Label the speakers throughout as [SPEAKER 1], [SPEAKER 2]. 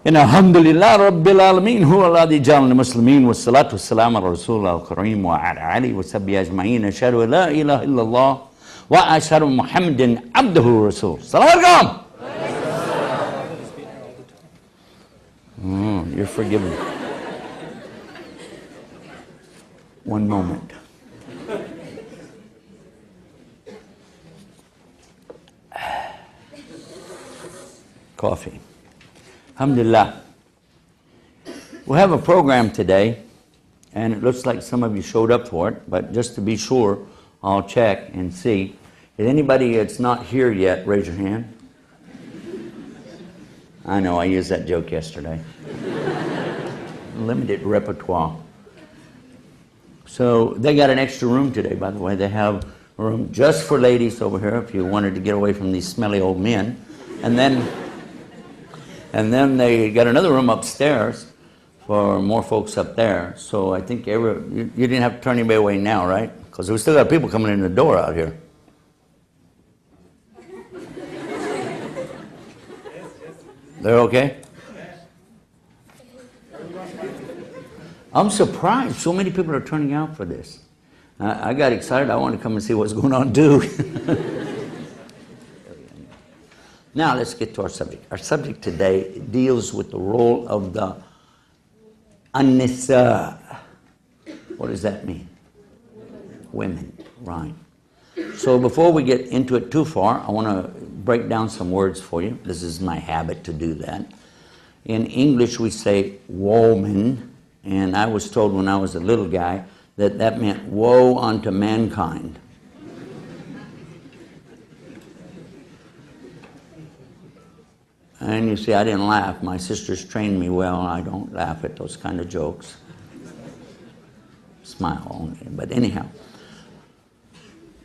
[SPEAKER 1] إن الحمد لله رب العالمين هو الذي جعلنا مسلمين والصلاة والسلام على رسول الله الكريم وعلى آله وصحبه أجمعين أشهد أن لا إله إلا الله وأشهد أن محمدا عبده ورسوله. السلام عليكم. You're forgiven. One moment. Coffee. Alhamdulillah. We have a program today, and it looks like some of you showed up for it, but just to be sure, I'll check and see. Is anybody that's not here yet, raise your hand. I know, I used that joke yesterday. Limited repertoire. So they got an extra room today, by the way. They have a room just for ladies over here if you wanted to get away from these smelly old men. And then they got another room upstairs for more folks up there. So I think you didn't have to turn anybody away now, right? Because we still got people coming in the door out here. They're okay? I'm surprised so many people are turning out for this. I got excited. I wanted to come and see what's going on too. Now let's get to our subject. Our subject today deals with the role of the an-nisa. What does that mean? Women, right. So before we get into it too far, I want to break down some words for you. This is my habit to do that. In English we say woman, and I was told when I was a little guy that that meant woe unto mankind. And you see, I didn't laugh. My sisters trained me well. I don't laugh at those kind of jokes. Smile only. But anyhow.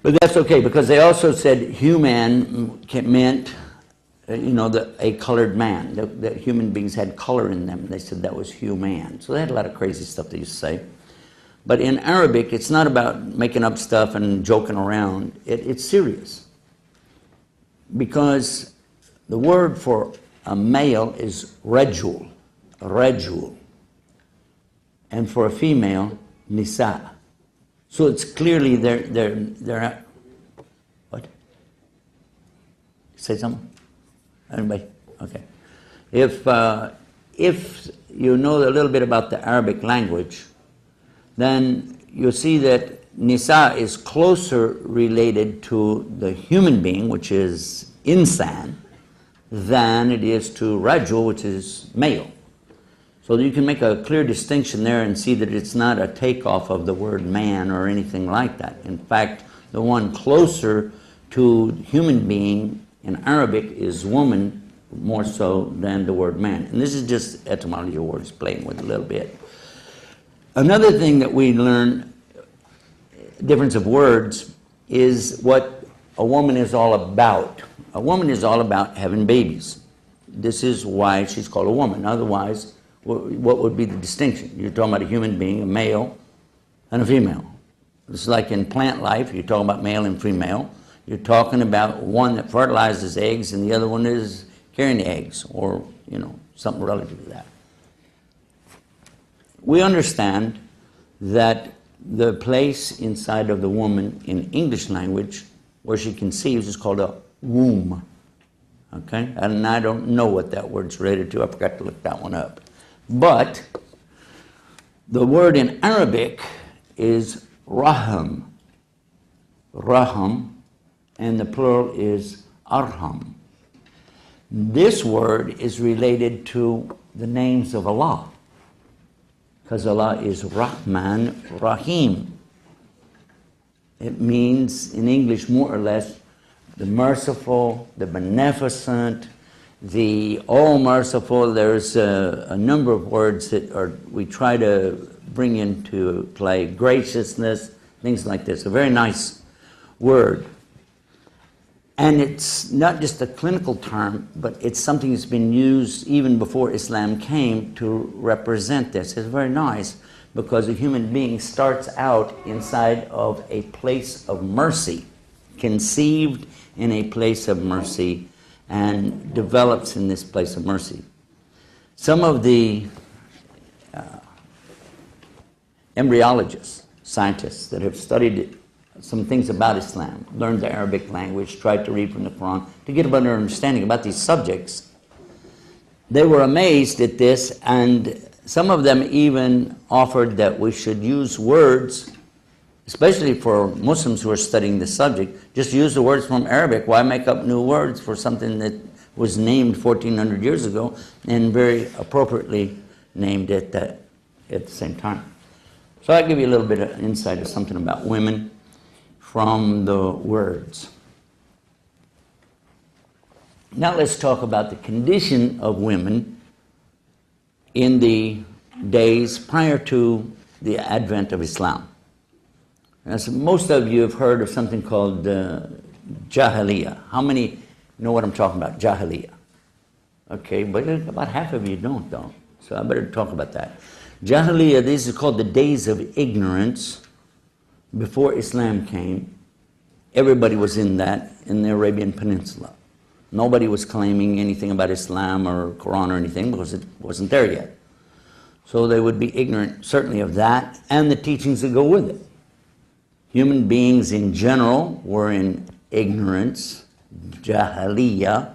[SPEAKER 1] But that's okay, because they also said human meant, a colored man. That human beings had color in them. They said that was human. So they had a lot of crazy stuff they used to say. But in Arabic, it's not about making up stuff and joking around. It's serious. Because the word for a male is rajul, and for a female, nisa. So it's clearly they're what? Say something? Anybody? Okay. If you know a little bit about the Arabic language, then you'll see that nisa is closer related to the human being, which is insan, than it is to rajul, which is male. So you can make a clear distinction there and see that it's not a takeoff of the word man or anything like that. In fact, the one closer to human being in Arabic is woman more so than the word man. And this is just etymology of words, playing with a little bit. Another thing that we learn, difference of words, is what a woman is all about. A woman is all about having babies. This is why she's called a woman. Otherwise, what would be the distinction? You're talking about a human being, a male and a female. It's like in plant life, you're talking about male and female. You're talking about one that fertilizes eggs and the other one is carrying the eggs, or, something relative to that. We understand that the place inside of the woman in English language where she conceives is called a womb. Okay? And I don't know what that word's related to. I forgot to look that one up. But the word in Arabic is raham. Raham, and the plural is arham. This word is related to the names of Allah, because Allah is Rahman Rahim. It means in English more or less the merciful, the beneficent, the all-merciful. There's a number of words that we try to bring into play. Graciousness, things like this. A very nice word. And it's not just a clinical term, but it's something that's been used even before Islam came to represent this. It's very nice because a human being starts out inside of a place of mercy, conceived in a place of mercy, and develops in this place of mercy. Some of the embryologists, scientists that have studied some things about Islam, learned the Arabic language, tried to read from the Quran to get a better understanding about these subjects, they were amazed at this, and some of them even offered that we should use words, especially for Muslims who are studying the subject, just use the words from Arabic. Why make up new words for something that was named 1,400 years ago and very appropriately named at the same time? So I'll give you a little bit of insight of something about women from the words. Now let's talk about the condition of women in the days prior to the advent of Islam. As most of you have heard of something called Jahiliyyah. How many know what I'm talking about, Jahiliyyah? Okay, but about half of you don't, though. So I better talk about that. Jahiliyyah, these are called the days of ignorance before Islam came. Everybody was in that in the Arabian Peninsula. Nobody was claiming anything about Islam or Quran or anything because it wasn't there yet. So they would be ignorant, certainly, of that and the teachings that go with it. Human beings in general were in ignorance, Jahiliyyah,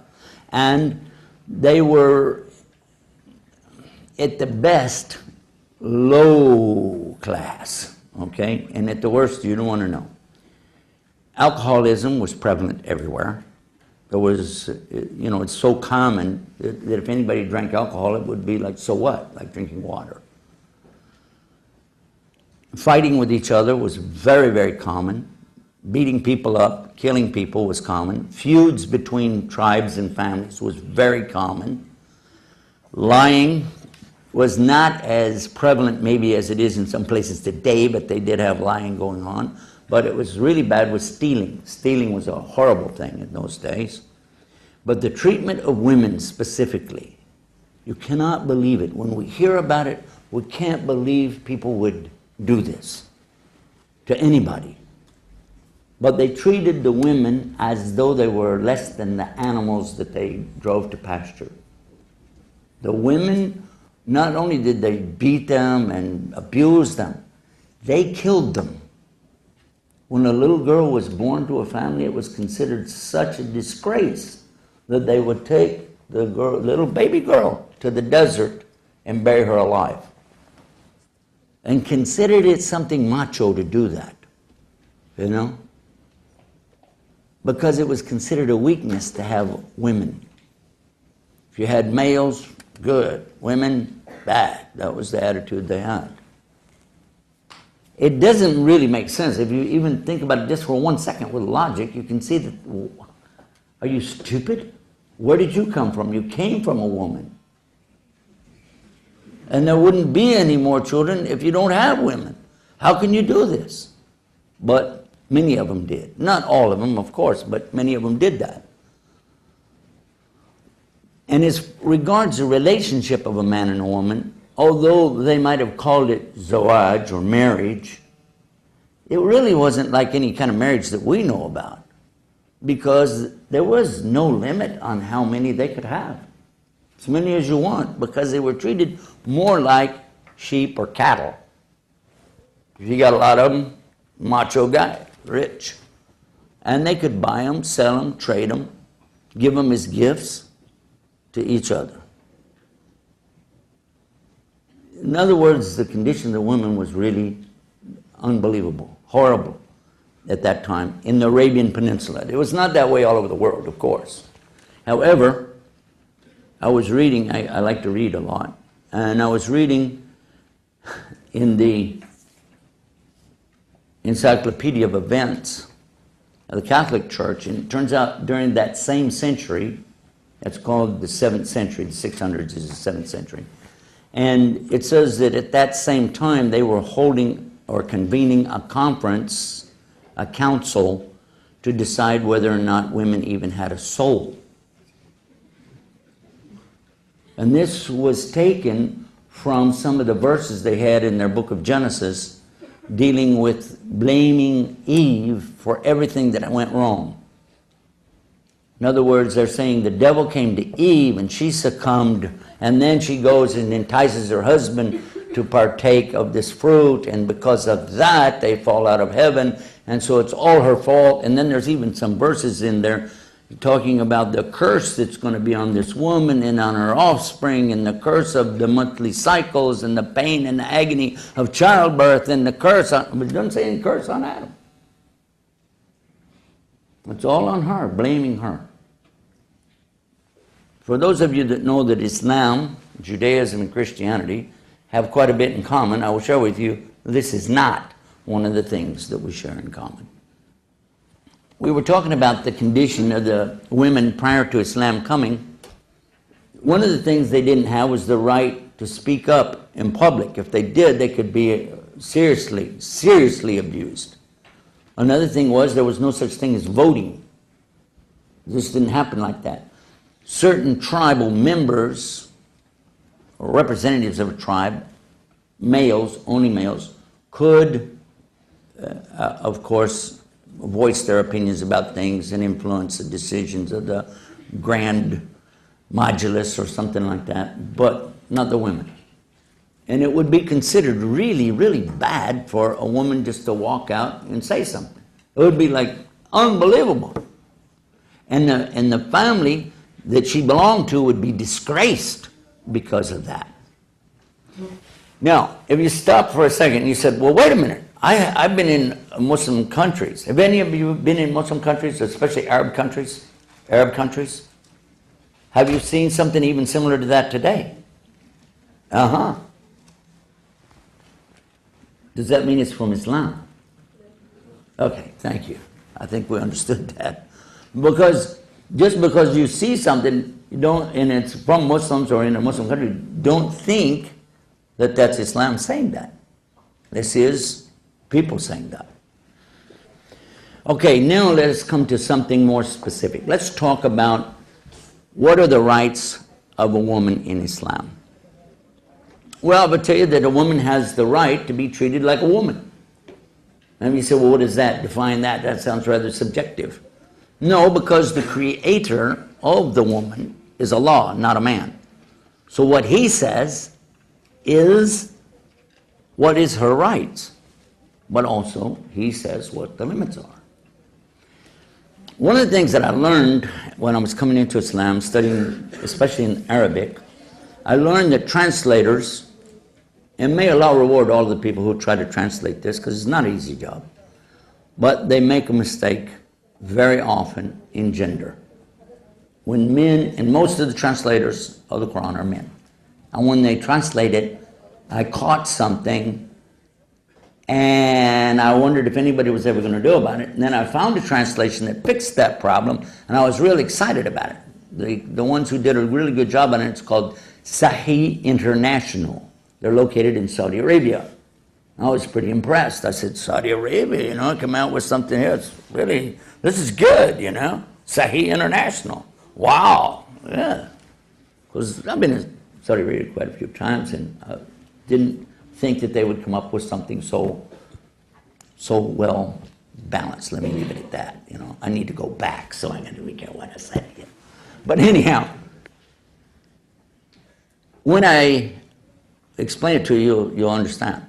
[SPEAKER 1] and they were, at the best, low class, okay? And at the worst, you don't want to know. Alcoholism was prevalent everywhere. There was, it's so common that if anybody drank alcohol, it would be like, so what? Like drinking water. Fighting with each other was very, very common. Beating people up, killing people was common. Feuds between tribes and families was very common. Lying was not as prevalent maybe as it is in some places today, but they did have lying going on. But it was really bad with stealing. Stealing was a horrible thing in those days. But the treatment of women specifically, you cannot believe it. When we hear about it, we can't believe people would do this to anybody. But they treated the women as though they were less than the animals that they drove to pasture. The women, not only did they beat them and abuse them, they killed them. When a little girl was born to a family, it was considered such a disgrace that they would take the girl, little baby girl to the desert and bury her alive. And considered it something macho to do that, because it was considered a weakness to have women. If you had males, good. Women, bad. That was the attitude they had. It doesn't really make sense. If you even think about it just for 1 second with logic, you can see that, are you stupid? Where did you come from? You came from a woman. And there wouldn't be any more children if you don't have women. How can you do this? But many of them did. Not all of them, of course, but many of them did that. And as regards the relationship of a man and a woman, although they might have called it zawaj or marriage, it really wasn't like any kind of marriage that we know about, because there was no limit on how many they could have. As many as you want, because they were treated more like sheep or cattle. If you got a lot of them, macho guy, rich. And they could buy them, sell them, trade them, give them as gifts to each other. In other words, the condition of the women was really unbelievable, horrible at that time in the Arabian Peninsula. It was not that way all over the world, of course. However, I was reading, I like to read a lot, and I was reading in the Encyclopedia of Events of the Catholic Church, and it turns out during that same century, that's called the 7th century, the 600s is the 7th century, and it says that at that same time they were holding or convening a conference, a council, to decide whether or not women even had a soul. And this was taken from some of the verses they had in their book of Genesis, dealing with blaming Eve for everything that went wrong. In other words, they're saying the devil came to Eve and she succumbed, and then she goes and entices her husband to partake of this fruit, and because of that they fall out of heaven, and so it's all her fault. And then there's even some verses in there talking about the curse that's going to be on this woman and on her offspring, and the curse of the monthly cycles, and the pain and the agony of childbirth, and the curse on, but it doesn't say any curse on Adam. It's all on her, blaming her. For those of you that know that Islam, Judaism, and Christianity have quite a bit in common, I will share with you this is not one of the things that we share in common. We were talking about the condition of the women prior to Islam coming. One of the things they didn't have was the right to speak up in public. If they did, they could be seriously abused. Another thing was there was no such thing as voting. This didn't happen like that. Certain tribal members or representatives of a tribe, males, only males, could, of course, voice their opinions about things and influence the decisions of the grand modulus or something like that, but not the women. And it would be considered really, really bad for a woman just to walk out and say something. It would be like unbelievable. And the family that she belonged to would be disgraced because of that. Now, if you stop for a second and you said, well, wait a minute, I've been in Muslim countries. Have any of you been in Muslim countries, especially Arab countries? Arab countries? Have you seen something even similar to that today? Uh-huh. Does that mean it's from Islam? Okay, thank you. I think we understood that. Because just because you see something, you don't, and it's from Muslims or in a Muslim country, don't think that that's Islam saying that. This is people saying that. Okay, now let us come to something more specific. Let's talk about what are the rights of a woman in Islam. Well, I would tell you that a woman has the right to be treated like a woman. And you say, well, what does that define that? That sounds rather subjective. No, because the creator of the woman is Allah, not a man. So what he says is what is her rights. But also, he says what the limits are. One of the things that I learned when I was coming into Islam, studying especially in Arabic, I learned that translators, and may Allah reward all the people who try to translate this, because it's not an easy job, but they make a mistake very often in gender. When men, and most of the translators of the Quran are men, and when they translate it, I caught something and I wondered if anybody was ever going to do about it. And then I found a translation that fixed that problem, and I was really excited about it. The ones who did a really good job on it, it's called Sahih International. They're located in Saudi Arabia. I was pretty impressed. I said, Saudi Arabia, come out with something here. It's really, this is good, Sahih International. Wow, yeah. Because I've been in Saudi Arabia quite a few times, and I didn't think that they would come up with something so well balanced. Let me leave it at that. I need to go back, so I'm going to recap what I said again. But anyhow, when I explain it to you, you'll understand.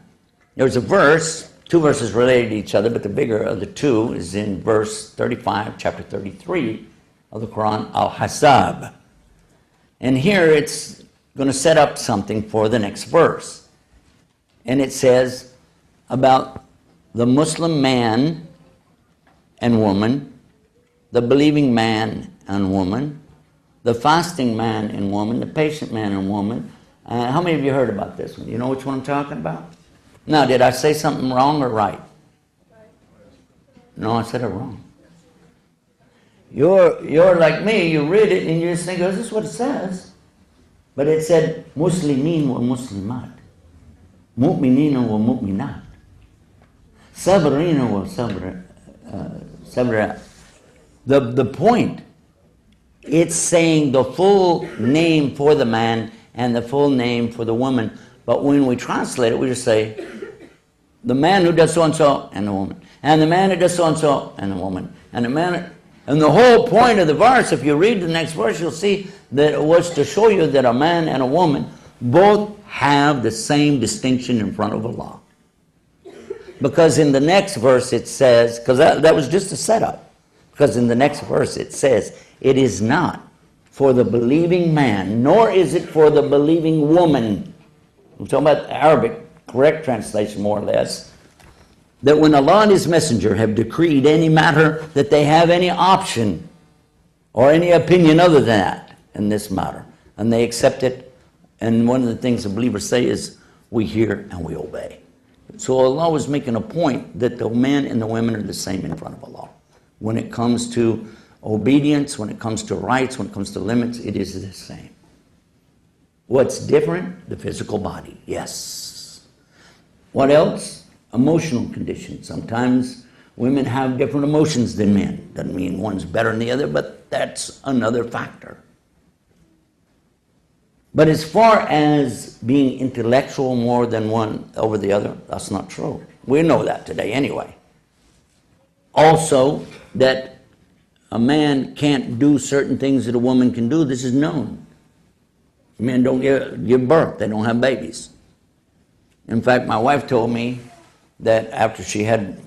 [SPEAKER 1] There's a verse, two verses related to each other, but the bigger of the two is in verse 35, chapter 33 of the Quran, Al-Hasab. And here it's going to set up something for the next verse. And it says about the Muslim man and woman, the believing man and woman, the fasting man and woman, the patient man and woman. How many of you heard about this one? You know which one I'm talking about? Now, did I say something wrong or right? No, I said it wrong. You're like me, you read it and you just think, oh, this is what it says. But it said, Muslimin wa Muslimat. Mu'minina wa mu'minat. Sabrina wa sabra. The point, it's saying the full name for the man and the full name for the woman. But when we translate it, we just say, the man who does so-and-so and the woman. And the man who does so-and-so and the woman. And the man, And the whole point of the verse, if you read the next verse, you'll see that it was to show you that a man and a woman both have the same distinction in front of Allah. Because in the next verse it says, because that was just a setup, because in the next verse it says, it is not for the believing man, nor is it for the believing woman. I'm talking about the Arabic, correct translation more or less, that when Allah and His Messenger have decreed any matter, that they have any option or any opinion other than that in this matter. And they accept it. And one of the things the believers say is, we hear and we obey. So Allah was making a point that the men and the women are the same in front of Allah. When it comes to obedience, when it comes to rights, when it comes to limits, it is the same. What's different? The physical body, yes. What else? Emotional conditions. Sometimes women have different emotions than men. Doesn't mean one's better than the other, but that's another factor. But as far as being intellectual more than one over the other, that's not true. We know that today anyway. Also, that a man can't do certain things that a woman can do, this is known. Men don't give birth, they don't have babies. In fact, my wife told me that after she had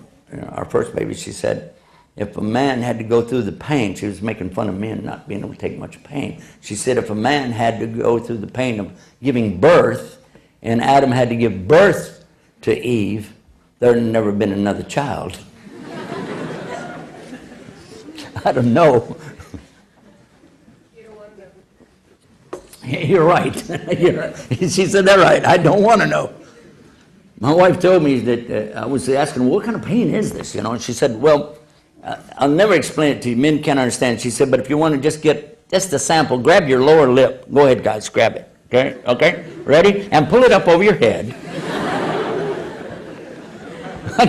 [SPEAKER 1] our first baby, she said, if a man had to go through the pain, she was making fun of men not being able to take much pain. She said if a man had to go through the pain of giving birth, and Adam had to give birth to Eve, there had never been another child. I don't know. You're right. She said that right. I don't want to know. My wife told me that I was asking, well, what kind of pain is this? You know, and she said, well, I'll never explain it to you. Men can't understand. She said, but if you want to just get just a sample, grab your lower lip. Go ahead, guys, grab it. Okay? Okay? Ready? And pull it up over your head. I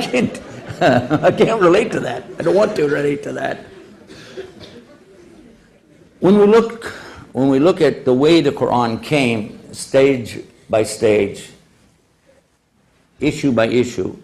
[SPEAKER 1] can't relate to that. I don't want to relate to that. When we look at the way the Quran came, stage by stage, issue by issue,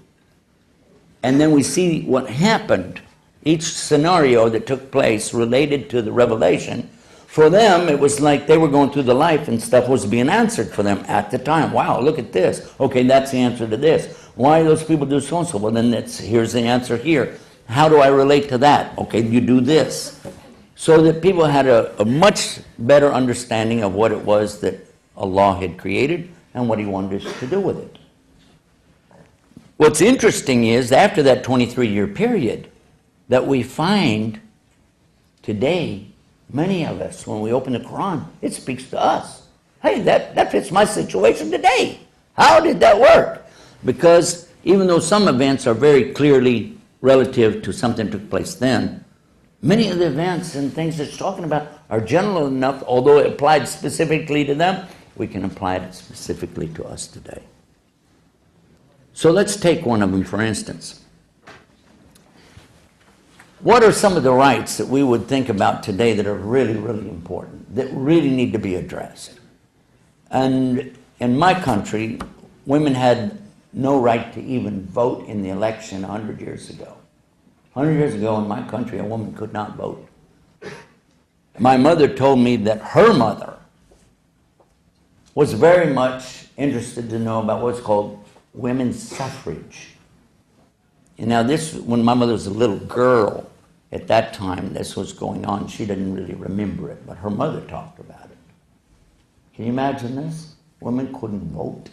[SPEAKER 1] and then we see what happened, each scenario that took place related to the revelation, for them it was like they were going through the life and stuff was being answered for them at the time. Wow, look at this. Okay, that's the answer to this. Why do those people do so and so? Well, then here's the answer here. How do I relate to that? Okay, you do this. So that people had a much better understanding of what it was that Allah had created and what He wanted us to do with it. What's interesting is, after that 23-year period, that we find today, many of us, when we open the Quran, it speaks to us. Hey, that fits my situation today. How did that work? Because even though some events are very clearly relative to something that took place then, many of the events and things it's talking about are general enough, although it applied specifically to them, we can apply it specifically to us today. So let's take one of them, for instance. What are some of the rights that we would think about today that are really, really important, that really need to be addressed? And in my country, women had no right to even vote in the election 100 years ago. 100 years ago in my country, a woman could not vote. My mother told me that her mother was very much interested to know about what's called women's suffrage. And now this, when my mother was a little girl, at that time this was going on. She didn't really remember it, but her mother talked about it. Can you imagine this? Women couldn't vote.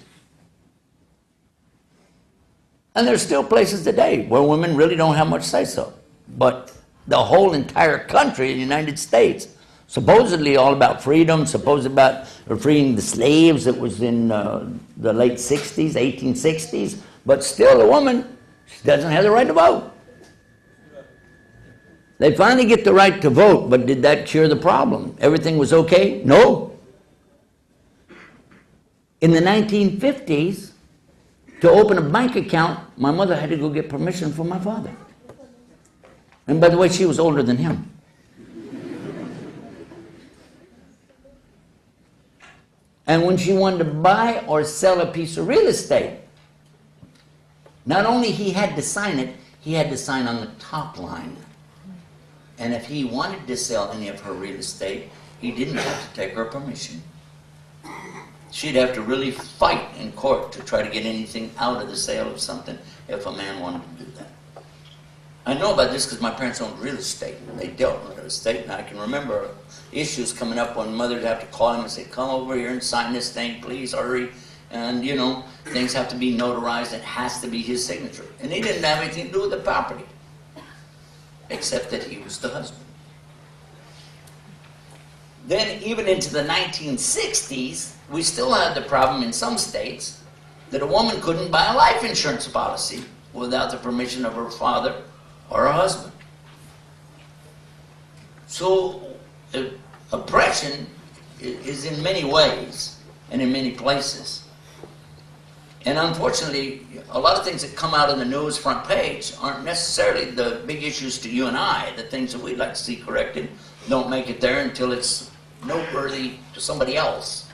[SPEAKER 1] And there's still places today where women really don't have much say-so. But the whole entire country, the United States, supposedly all about freedom, supposed about freeing the slaves. It was in the late 60s, 1860s. But still a woman, she doesn't have the right to vote. They finally get the right to vote, but did that cure the problem? Everything was okay? No. In the 1950s, to open a bank account, my mother had to go get permission from my father. And by the way, she was older than him. And when she wanted to buy or sell a piece of real estate, not only he had to sign it, he had to sign on the top line. And if he wanted to sell any of her real estate, he didn't have to take her permission. She'd have to really fight in court to try to get anything out of the sale of something if a man wanted to do that. I know about this because my parents owned real estate. They dealt with real estate, and I can remember issues coming up when mother would have to call him and say, come over here and sign this thing, please, hurry. And, you know, things have to be notarized. It has to be his signature. And he didn't have anything to do with the property, except that he was the husband. Then, even into the 1960s, we still had the problem in some states that a woman couldn't buy a life insurance policy without the permission of her father or her husband. So, oppression is in many ways and in many places. And unfortunately, a lot of things that come out in the news front page aren't necessarily the big issues to you and I. The things that we'd like to see corrected don't make it there until it's noteworthy to somebody else.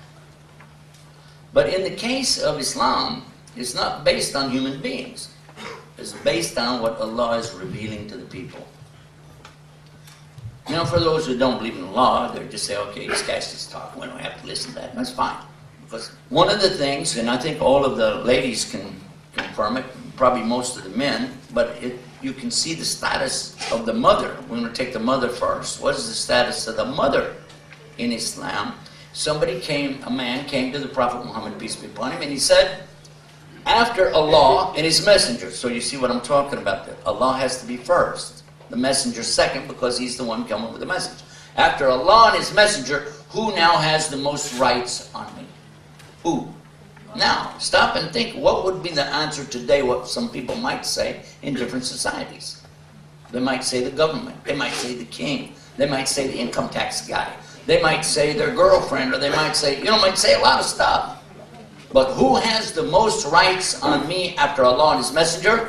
[SPEAKER 1] But in the case of Islam, it's not based on human beings. It's based on what Allah is revealing to the people. Now, for those who don't believe in Allah, they just say, okay, this guy's just talking. We don't have to listen to that. That's fine. Because one of the things, and I think all of the ladies can confirm it, probably most of the men, but you can see the status of the mother. We're going to take the mother first. What is the status of the mother in Islam? A man came to the Prophet Muhammad, peace be upon him, and he said, after Allah and his messenger, so you see what I'm talking about there. Allah has to be first, the messenger second, because he's the one coming with the message. After Allah and his messenger, who now has the most rights on me? Who? Now, stop and think, what would be the answer today, what some people might say in different societies? They might say the government, they might say the king, they might say the income tax guy, they might say their girlfriend, or they might say, might say a lot of stuff. But who has the most rights on me after Allah and his messenger?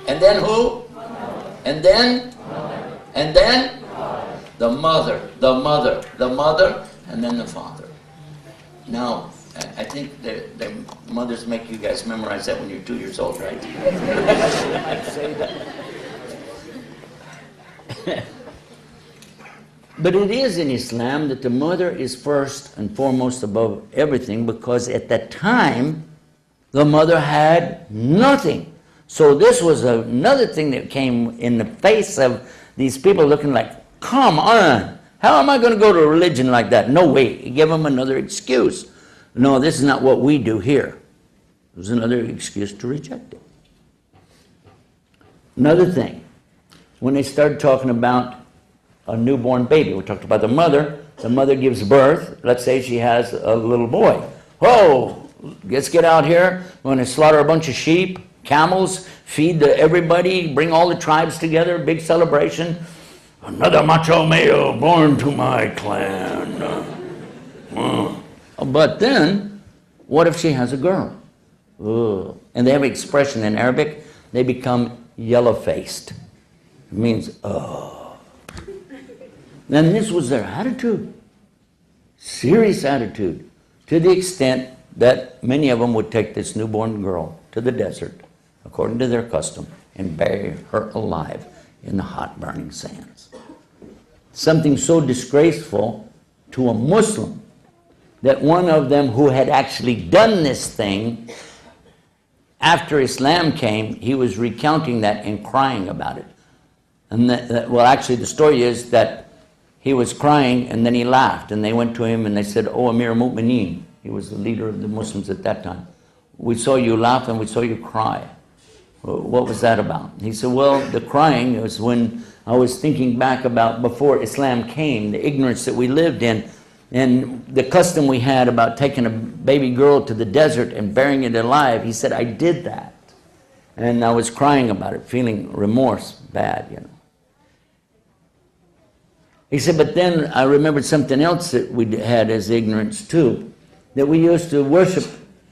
[SPEAKER 1] And then who? And then? And then? The mother, and then the father. Now, I think the mothers make you guys memorize that when you're 2 years old, right? I'd say that. But it is in Islam that the mother is first and foremost above everything, because at that time, the mother had nothing. So this was another thing that came in the face of these people looking like, come on, how am I going to go to a religion like that? No way. Give them another excuse. No, this is not what we do here. It was another excuse to reject it. Another thing, when they started talking about a newborn baby, we talked about the mother gives birth, let's say she has a little boy. Whoa, let's get out here, we're going to slaughter a bunch of sheep, camels, feed everybody, bring all the tribes together, big celebration. Another macho male born to my clan. But then, what if she has a girl? Ugh. And they have an expression in Arabic, they become yellow-faced. It means, oh. And this was their attitude, serious attitude, to the extent that many of them would take this newborn girl to the desert, according to their custom, and bury her alive in the hot burning sands. Something so disgraceful to a Muslim that one of them who had actually done this thing, after Islam came, he was recounting that and crying about it. And well, actually the story is that he was crying and then he laughed, and they went to him and they said, "Oh, Amir al-Mu'mineen," he was the leader of the Muslims at that time, "we saw you laugh and we saw you cry. What was that about?" He said, "Well, the crying was when I was thinking back about before Islam came, the ignorance that we lived in, and the custom we had about taking a baby girl to the desert and burying it alive." He said, "I did that. And I was crying about it, feeling remorse, bad, He said, but then I remembered something else that we had as ignorance too, that we used to worship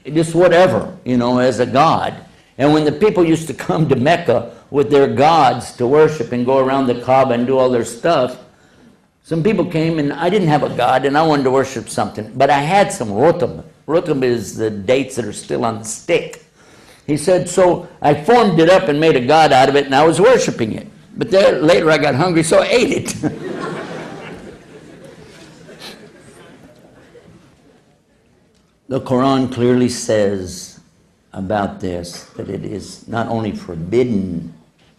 [SPEAKER 1] just whatever, as a god. And when the people used to come to Mecca with their gods to worship and go around the Kaaba and do all their stuff, some people came and I didn't have a god and I wanted to worship something, but I had some rutab. Rutab is the dates that are still on the stick. He said, so I formed it up and made a god out of it and I was worshiping it. But then later I got hungry, so I ate it. The Quran clearly says about this that it is not only forbidden,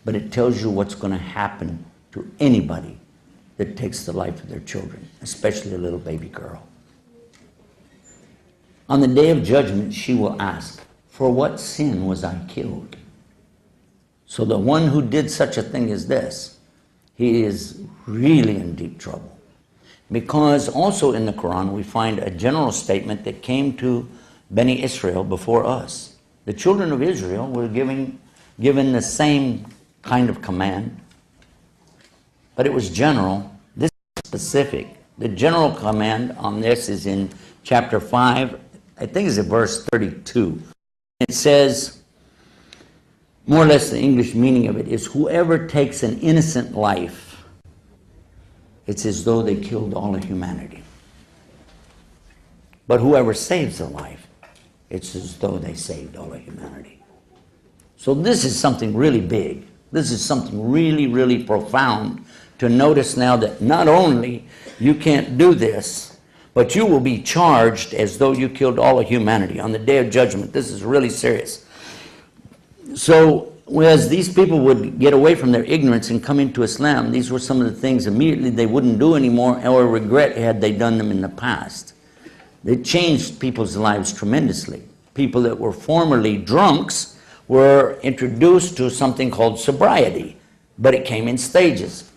[SPEAKER 1] but it tells you what's going to happen to anybody that takes the life of their children, especially a little baby girl. On the day of judgment, she will ask, "For what sin was I killed?" So the one who did such a thing as this, he is really in deep trouble. Because also in the Quran we find a general statement that came to Bani Israel before us. The children of Israel were given the same kind of command, but it was general. This is specific. The general command on this is in chapter 5, I think it's in verse 32. It says, more or less the English meaning of it is, whoever takes an innocent life, it's as though they killed all of humanity. But whoever saves a life, it's as though they saved all of humanity. So this is something really big. This is something really, really profound to notice now, that not only you can't do this, but you will be charged as though you killed all of humanity on the day of judgment. This is really serious. So as these people would get away from their ignorance and come into Islam, these were some of the things immediately they wouldn't do anymore, or regret had they done them in the past. It changed people's lives tremendously. People that were formerly drunks were introduced to something called sobriety, but it came in stages.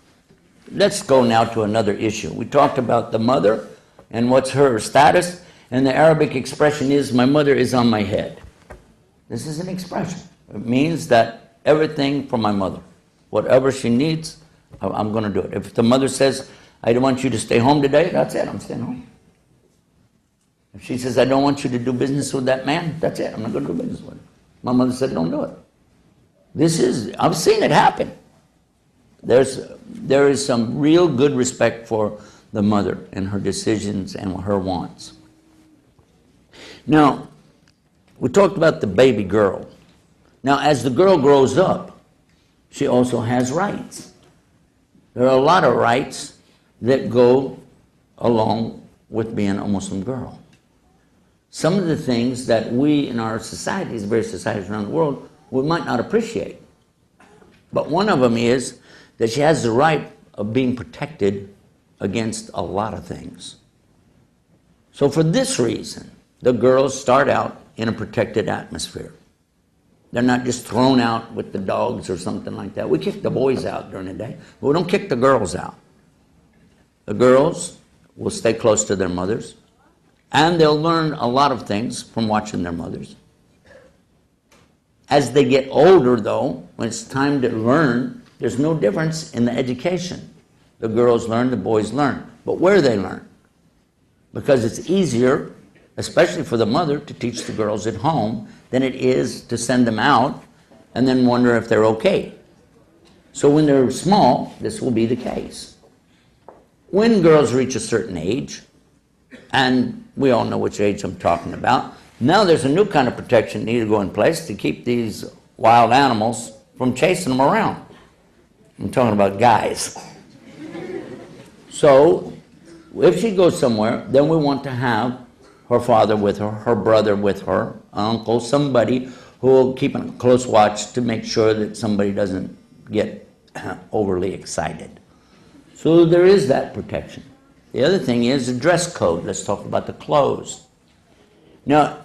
[SPEAKER 1] Let's go now to another issue. We talked about the mother and what's her status, and the Arabic expression is, "My mother is on my head." This is an expression. It means that everything from my mother, whatever she needs, I'm going to do it. If the mother says, "I don't want you to stay home today," that's it, I'm staying home. If she says, "I don't want you to do business with that man," that's it, I'm not going to do business with him. My mother said, "Don't do it." I've seen it happen. There is some real good respect for the mother and her decisions and her wants. Now, we talked about the baby girl. Now, as the girl grows up, she also has rights. There are a lot of rights that go along with being a Muslim girl. Some of the things that we in our societies, various societies around the world, we might not appreciate. But one of them is that she has the right of being protected against a lot of things. So for this reason, the girls start out in a protected atmosphere. They're not just thrown out with the dogs or something like that. We kick the boys out during the day, but we don't kick the girls out. The girls will stay close to their mothers, and they'll learn a lot of things from watching their mothers. As they get older, though, when it's time to learn, there's no difference in the education. The girls learn, the boys learn. But where they learn? Because it's easier, especially for the mother, to teach the girls at home than it is to send them out and then wonder if they're okay. So when they're small, this will be the case. When girls reach a certain age, and we all know which age I'm talking about, now there's a new kind of protection needed to go in place to keep these wild animals from chasing them around. I'm talking about guys. So if she goes somewhere, then we want to have her father with her, her brother with her, uncle, somebody who will keep a close watch to make sure that somebody doesn't get overly excited. So there is that protection. The other thing is the dress code. Let's talk about the clothes. Now,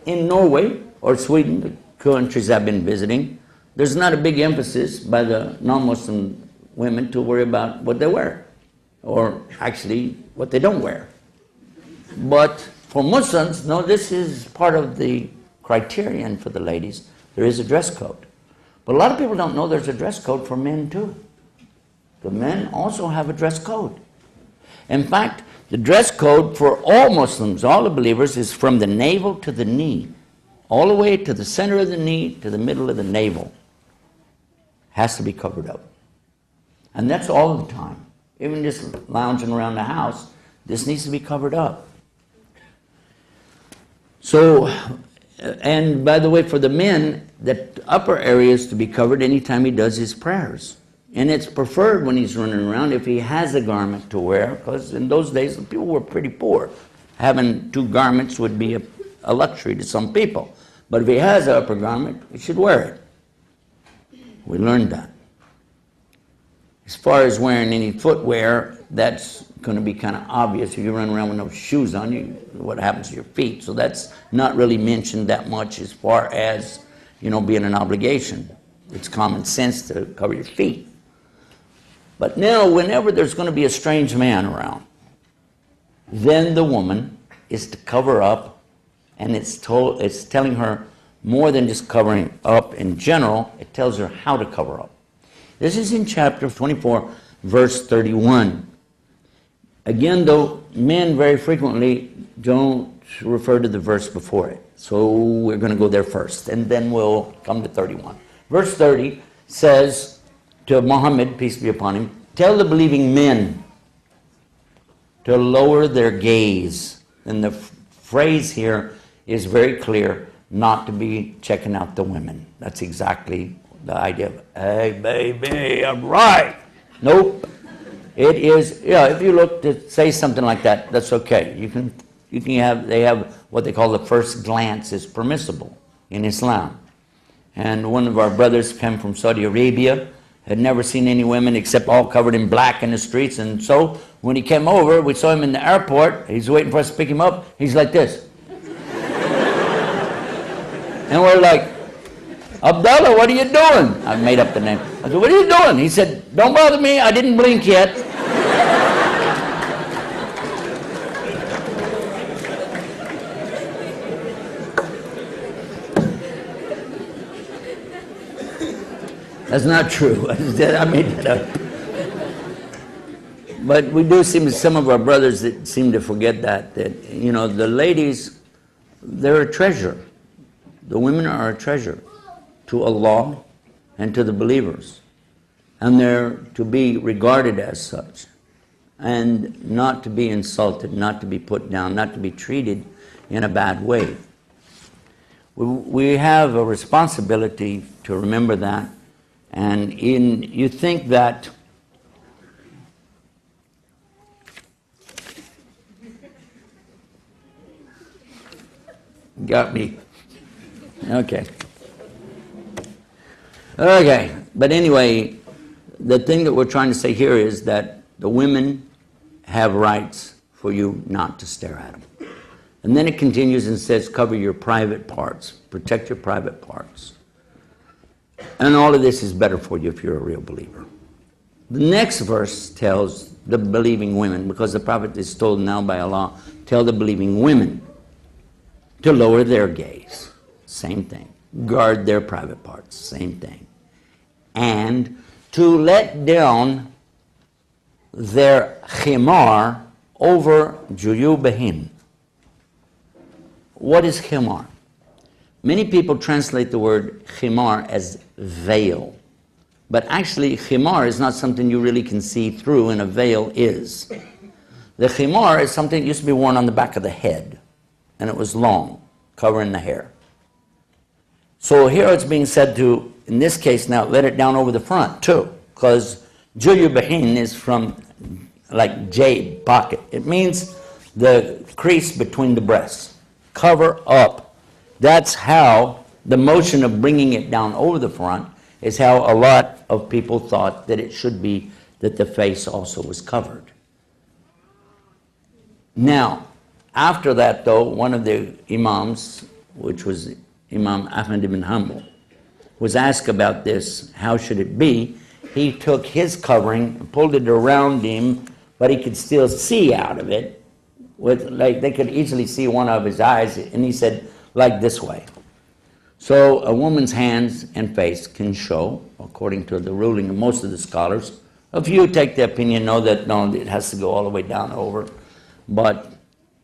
[SPEAKER 1] in Norway or Sweden, the countries I've been visiting, there's not a big emphasis by the non-Muslim women to worry about what they wear, or actually what they don't wear. But for Muslims, no, this is part of the criterion for the ladies. There is a dress code. But a lot of people don't know there's a dress code for men too. The men also have a dress code. In fact, the dress code for all Muslims, all the believers, is from the navel to the knee, all the way to the center of the knee to the middle of the navel. Has to be covered up. And that's all the time. Even just lounging around the house, this needs to be covered up. So, and by the way, for the men, the upper area is to be covered anytime he does his prayers. And it's preferred when he's running around if he has a garment to wear, because in those days the people were pretty poor. Having two garments would be a luxury to some people. But if he has an upper garment, he should wear it. We learned that. As far as wearing any footwear, that's going to be kind of obvious. If you run around with no shoes on, what happens to your feet? So that's not really mentioned that much as far as, being an obligation. It's common sense to cover your feet. But now, whenever there's going to be a strange man around, then the woman is to cover up, and it's telling her more than just covering up in general. It tells her how to cover up. This is in chapter 24, verse 31. Again, though, men very frequently don't refer to the verse before it. So we're going to go there first, and then we'll come to 31. Verse 30 says to Muhammad, peace be upon him, tell the believing men to lower their gaze. And the phrase here is very clear, not to be checking out the women. That's exactly the idea of, hey, baby, I'm right. Nope. It is, if you look to say something like that, that's okay. They have what they call the first glance is permissible in Islam. And one of our brothers came from Saudi Arabia, had never seen any women except all covered in black in the streets. And so when he came over, we saw him in the airport. He's waiting for us to pick him up. He's like this. And we're like, Abdullah, what are you doing? I made up the name. I said, what are you doing? He said, don't bother me. I didn't blink yet. That's not true. I made that up. But we do seem, some of our brothers that seem to forget that the ladies, they're a treasure. The women are a treasure to Allah and to the believers. And they're to be regarded as such. And not to be insulted, not to be put down, not to be treated in a bad way. We have a responsibility to remember that. And you think that got me. Okay, but anyway, the thing that we're trying to say here is that the women have rights for you not to stare at them. And then it continues and says, cover your private parts, protect your private parts. And all of this is better for you if you're a real believer. The next verse tells the believing women, because the prophet is told now by Allah, tell the believing women to lower their gaze. Same thing. Guard their private parts. Same thing. And to let down their khimar over juyubahin. What is khimar? Many people translate the word khimar as veil. But actually, khimar is not something you really can see through, and a veil is. The khimar is something that used to be worn on the back of the head, and it was long, covering the hair. So here it's being said to, in this case now, let it down over the front too, because juyubahin is from like jade, pocket. It means the crease between the breasts. Cover up. That's how the motion of bringing it down over the front is how a lot of people thought that it should be that the face also was covered. Now, after that though, one of the imams, which was Imam Ahmad ibn Hanbal, was asked about this, how should it be? He took his covering and pulled it around him, but he could still see out of it. They could easily see one of his eyes, and he said, like this way. So a woman's hands and face can show, according to the ruling of most of the scholars. A few take the opinion, no, it has to go all the way down over. But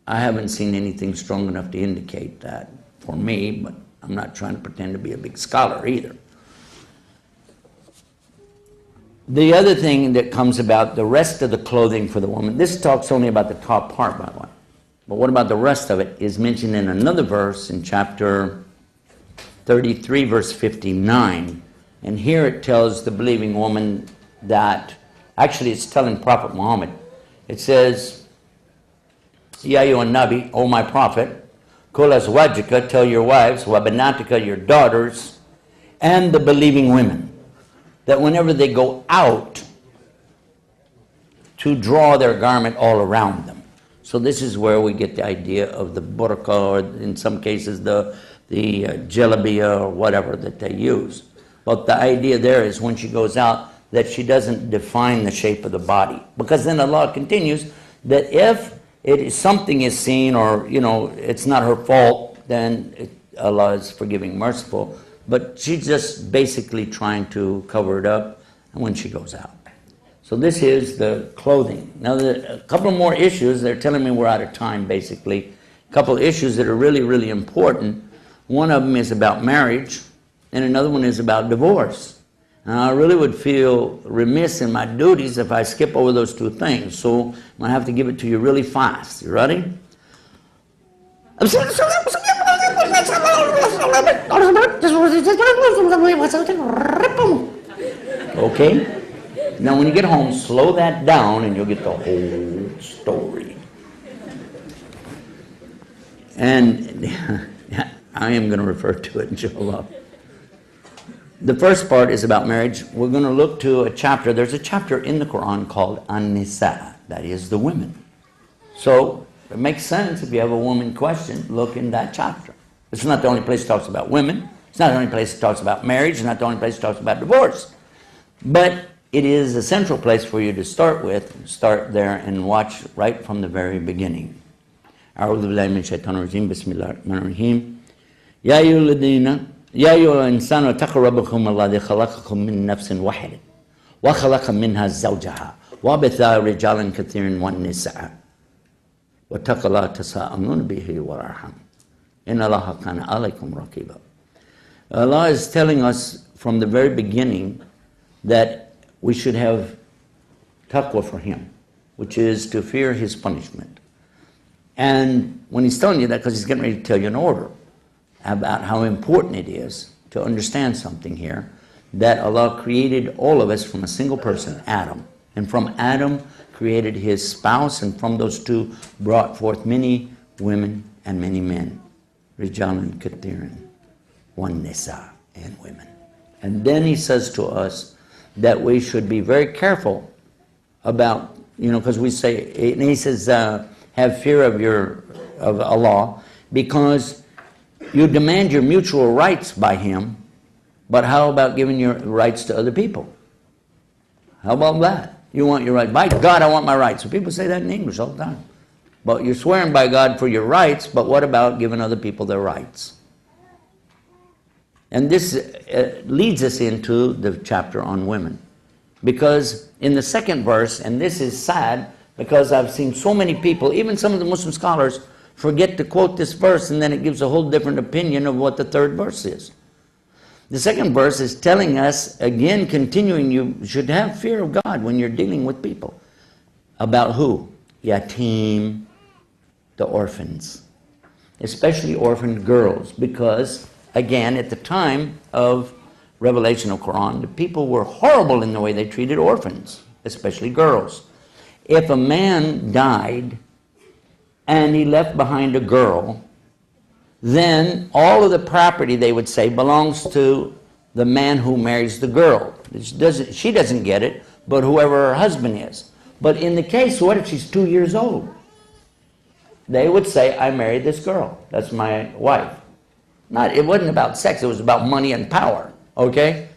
[SPEAKER 1] I haven't seen anything strong enough to indicate that for me, but I'm not trying to pretend to be a big scholar either. The other thing that comes about, the rest of the clothing for the woman, this talks only about the top part, by the way. But what about the rest of it is mentioned in another verse in chapter 33, verse 59. And here it tells the believing woman that, actually it's telling Prophet Muhammad. It says, Ya ayyuhan nabi, O my prophet, kul azwajika, tell your wives, wa banatika, your daughters, and the believing women, that whenever they go out, to draw their garment all around them. So this is where we get the idea of the burqa, or in some cases the jalabiya or whatever that they use. But the idea there is when she goes out, that she doesn't define the shape of the body. Because then Allah continues that if something is seen, or it's not her fault, then Allah is forgiving, merciful. But she's just basically trying to cover it up when she goes out. So this is the clothing. Now, a couple more issues. They're telling me we're out of time, basically. A couple of issues that are really, really important. One of them is about marriage, and another one is about divorce. And I really would feel remiss in my duties if I skip over those two things. So I'm going to have to give it to you really fast. You ready? Okay? Now when you get home, slow that down and you'll get the whole story. And I am going to refer to it, inshallah. The first part is about marriage. We're going to look to a chapter. There's a chapter in the Quran called An-Nisa, that is the women. So it makes sense if you have a woman question, look in that chapter. It's not the only place it talks about women. It's not the only place it talks about marriage. It's not the only place it talks about divorce. But it is a central place for you to start with. Start there and watch right from the very beginning. أعوذ بالله من الشيطان الرجيم بسم الله الرحمن الرحيم يا أيها الذين يا أيها الإنسان اتقوا ربكم الذي خلقكم من نفس واحدة وخلق منها زوجها وبث رجالا كثيرا والنساء واتقوا الله تساءلون به والأرحام إن الله كان عليكم رقيبا. Allah is telling us from the very beginning that we should have taqwa for Him, which is to fear His punishment. And when He's telling you that, because He's getting ready to tell you an order about how important it is to understand something here, that Allah created all of us from a single person, Adam. And from Adam created his spouse, and from those two brought forth many women and many men. Rijalan kathiran, one nisa, and women. And then He says to us that we should be very careful about, because we say, and He says, have fear of Allah, because you demand your mutual rights by Him, but how about giving your rights to other people? How about that? You want your rights. By God, I want my rights. So people say that in English all the time. But you're swearing by God for your rights, but what about giving other people their rights? And this leads us into the chapter on women. Because in the second verse, and this is sad, because I've seen so many people, even some of the Muslim scholars, forget to quote this verse, and then it gives a whole different opinion of what the third verse is. The second verse is telling us, again, continuing, you should have fear of God when you're dealing with people. About who? Yatim, the orphans. Especially orphan girls, because, again, at the time of revelation of Quran, the people were horrible in the way they treated orphans, especially girls. If a man died and he left behind a girl, then all of the property, they would say, belongs to the man who marries the girl. She doesn't get it, but whoever her husband is. But in the case, what if she's 2 years old? They would say, I married this girl. That's my wife. It wasn't about sex, it was about money and power. Okay?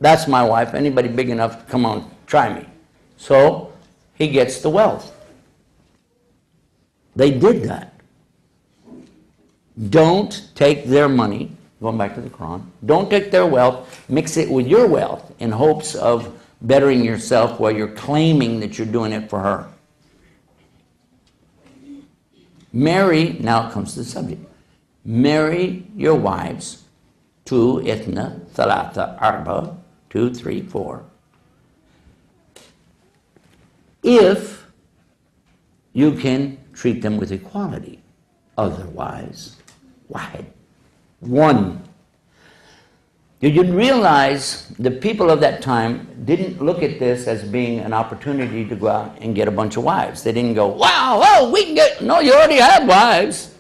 [SPEAKER 1] That's my wife. Anybody big enough, come on, try me. So he gets the wealth. They did that. Don't take their money, going back to the Quran, don't take their wealth, mix it with your wealth in hopes of bettering yourself while you're claiming that you're doing it for her. Marry, now it comes to the subject, marry your wives, 2, ithna, thalatha, arba, 2, 3, 4. If you can treat them with equality. Otherwise, wahid, one. You didn't realize the people of that time didn't look at this as being an opportunity to go out and get a bunch of wives. They didn't go, wow, oh, we can get, no, you already have wives.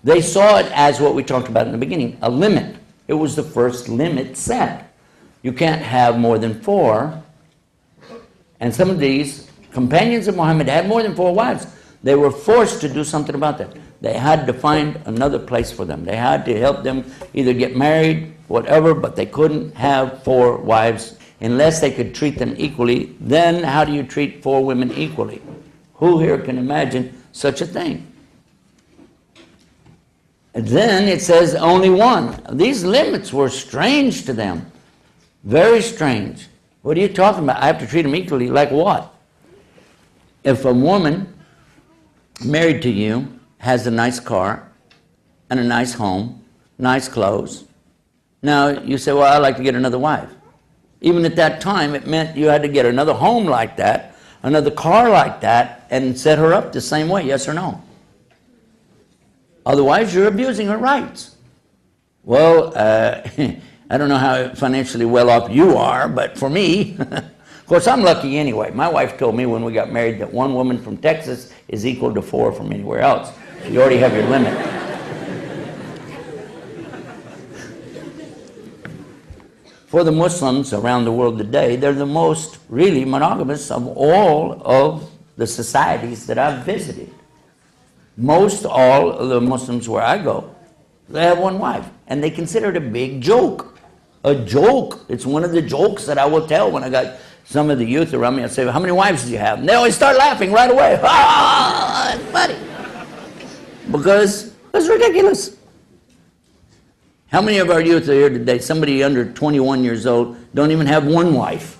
[SPEAKER 1] They saw it as what we talked about in the beginning, a limit. It was the first limit set. You can't have more than 4. And some of these companions of Muhammad had more than 4 wives. They were forced to do something about that. They had to find another place for them. They had to help them either get married, whatever, but they couldn't have 4 wives unless they could treat them equally. Then how do you treat 4 women equally? Who here can imagine such a thing? And then it says only 1. These limits were strange to them. Very strange. What are you talking about? I have to treat them equally. Like what? If a woman married to you has a nice car and a nice home, nice clothes, now you say, well, I'd like to get another wife. Even at that time, it meant you had to get another home like that, another car like that, and set her up the same way, yes or no? Otherwise, you're abusing her rights. Well, I don't know how financially well off you are, but for me, of course, I'm lucky anyway. My wife told me when we got married that 1 woman from Texas is equal to 4 from anywhere else. So you already have your limit. For the Muslims around the world today, they're the most really monogamous of all of the societies that I've visited. Most all of the Muslims where I go, they have 1 wife, and they consider it a big joke. A joke. It's one of the jokes that I will tell when I got some of the youth around me. I say, how many wives do you have? And they always start laughing right away. Ah, it's funny. Because it's ridiculous. How many of our youth are here today, somebody under 21 years old, don't even have 1 wife?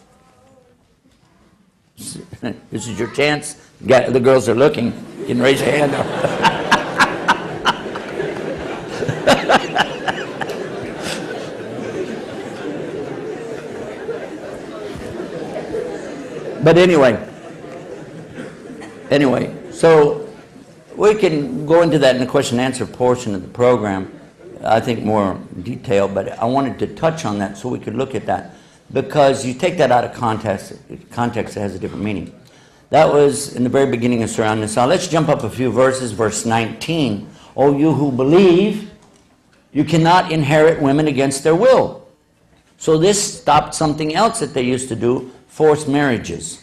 [SPEAKER 1] This is your chance. The girls are looking. You can raise your hand up. But anyway, so we can go into that in the question and answer portion of the program, I think more detail, but I wanted to touch on that so we could look at that, because you take that out of context, it has a different meaning. That was in the very beginning of Surah An-Nisa. Let's jump up a few verses, verse 19. O you who believe, you cannot inherit women against their will. So this stopped something else that they used to do, forced marriages.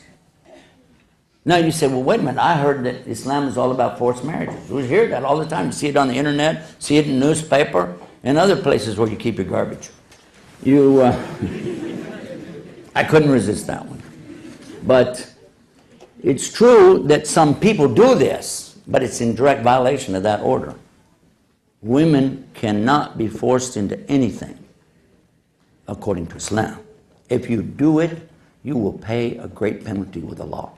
[SPEAKER 1] Now you say, well, wait a minute, I heard that Islam is all about forced marriages. We hear that all the time. You see it on the internet, see it in the newspaper, and other places where you keep your garbage. I couldn't resist that one. But it's true that some people do this, but it's in direct violation of that order. Women cannot be forced into anything according to Islam. If you do it, you will pay a great penalty with the law,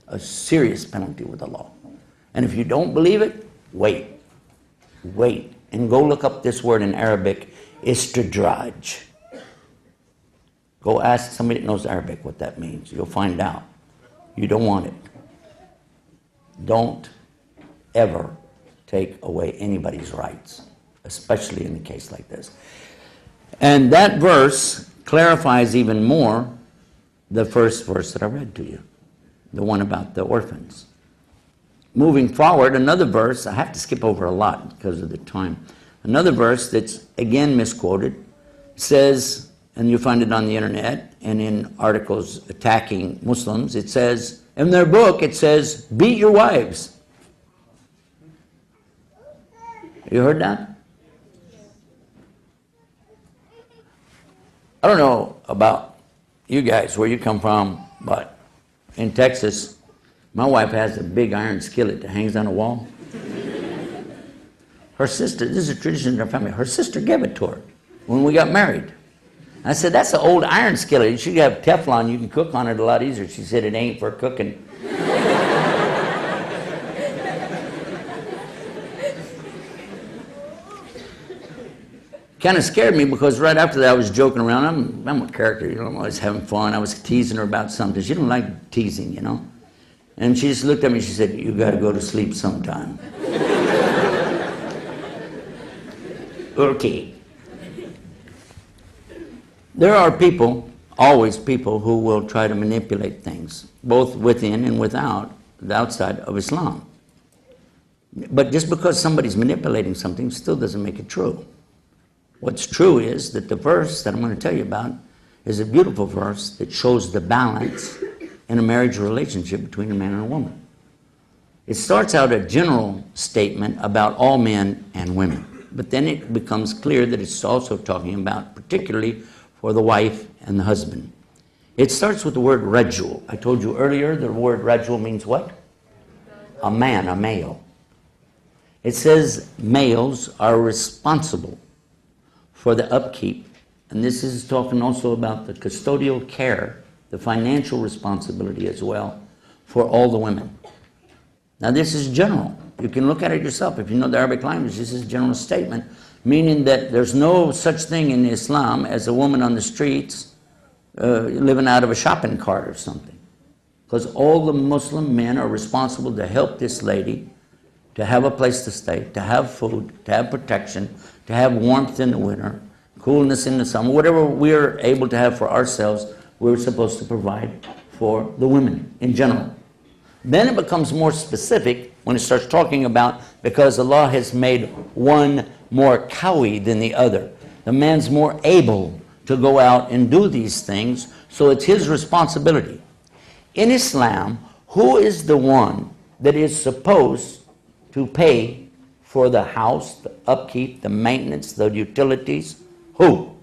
[SPEAKER 1] a serious penalty with the law. And if you don't believe it, wait, and go look up this word in Arabic, istidraj. Go ask somebody that knows Arabic what that means. You'll find out. You don't want it. Don't ever take away anybody's rights, especially in a case like this. And that verse clarifies even more the first verse that I read to you, the one about the orphans. Moving forward, another verse, I have to skip over a lot because of the time. Another verse that's again misquoted says, and you find it on the internet and in articles attacking Muslims, it says, in their book, it says, beat your wives. You heard that? I don't know about you guys, where you come from, but in Texas, my wife has a big iron skillet that hangs on the wall. Her sister, this is a tradition in our family, her sister gave it to her when we got married. I said, that's an old iron skillet. You should have Teflon, you can cook on it a lot easier. She said, it ain't for cooking. Kind of scared me because right after that I was joking around. I'm a character, you know, I'm always having fun. I was teasing her about something. She didn't like teasing, you know. And she just looked at me and she said, you got to go to sleep sometime. Okay. There are people, always people, who will try to manipulate things, both within and without, the outside of Islam. But just because somebody's manipulating something still doesn't make it true. What's true is that the verse that I'm going to tell you about is a beautiful verse that shows the balance in a marriage relationship between a man and a woman. It starts out a general statement about all men and women, but then it becomes clear that it's also talking about particularly for the wife and the husband. It starts with the word rajul. I told you earlier the word rajul means what? A man, a male. It says males are responsible for the upkeep, and this is talking also about the custodial care, the financial responsibility as well, for all the women. Now this is general. You can look at it yourself. If you know the Arabic language, this is a general statement, meaning that there's no such thing in Islam as a woman on the streets living out of a shopping cart or something. Because all the Muslim men are responsible to help this lady to have a place to stay, to have food, to have protection, to have warmth in the winter, coolness in the summer. Whatever we're able to have for ourselves, we're supposed to provide for the women in general. Then it becomes more specific when it starts talking about because Allah has made one more qawi than the other. The man's more able to go out and do these things, so it's his responsibility. In Islam, who is the one that is supposed to pay for the house, the upkeep, the maintenance, the utilities? Who?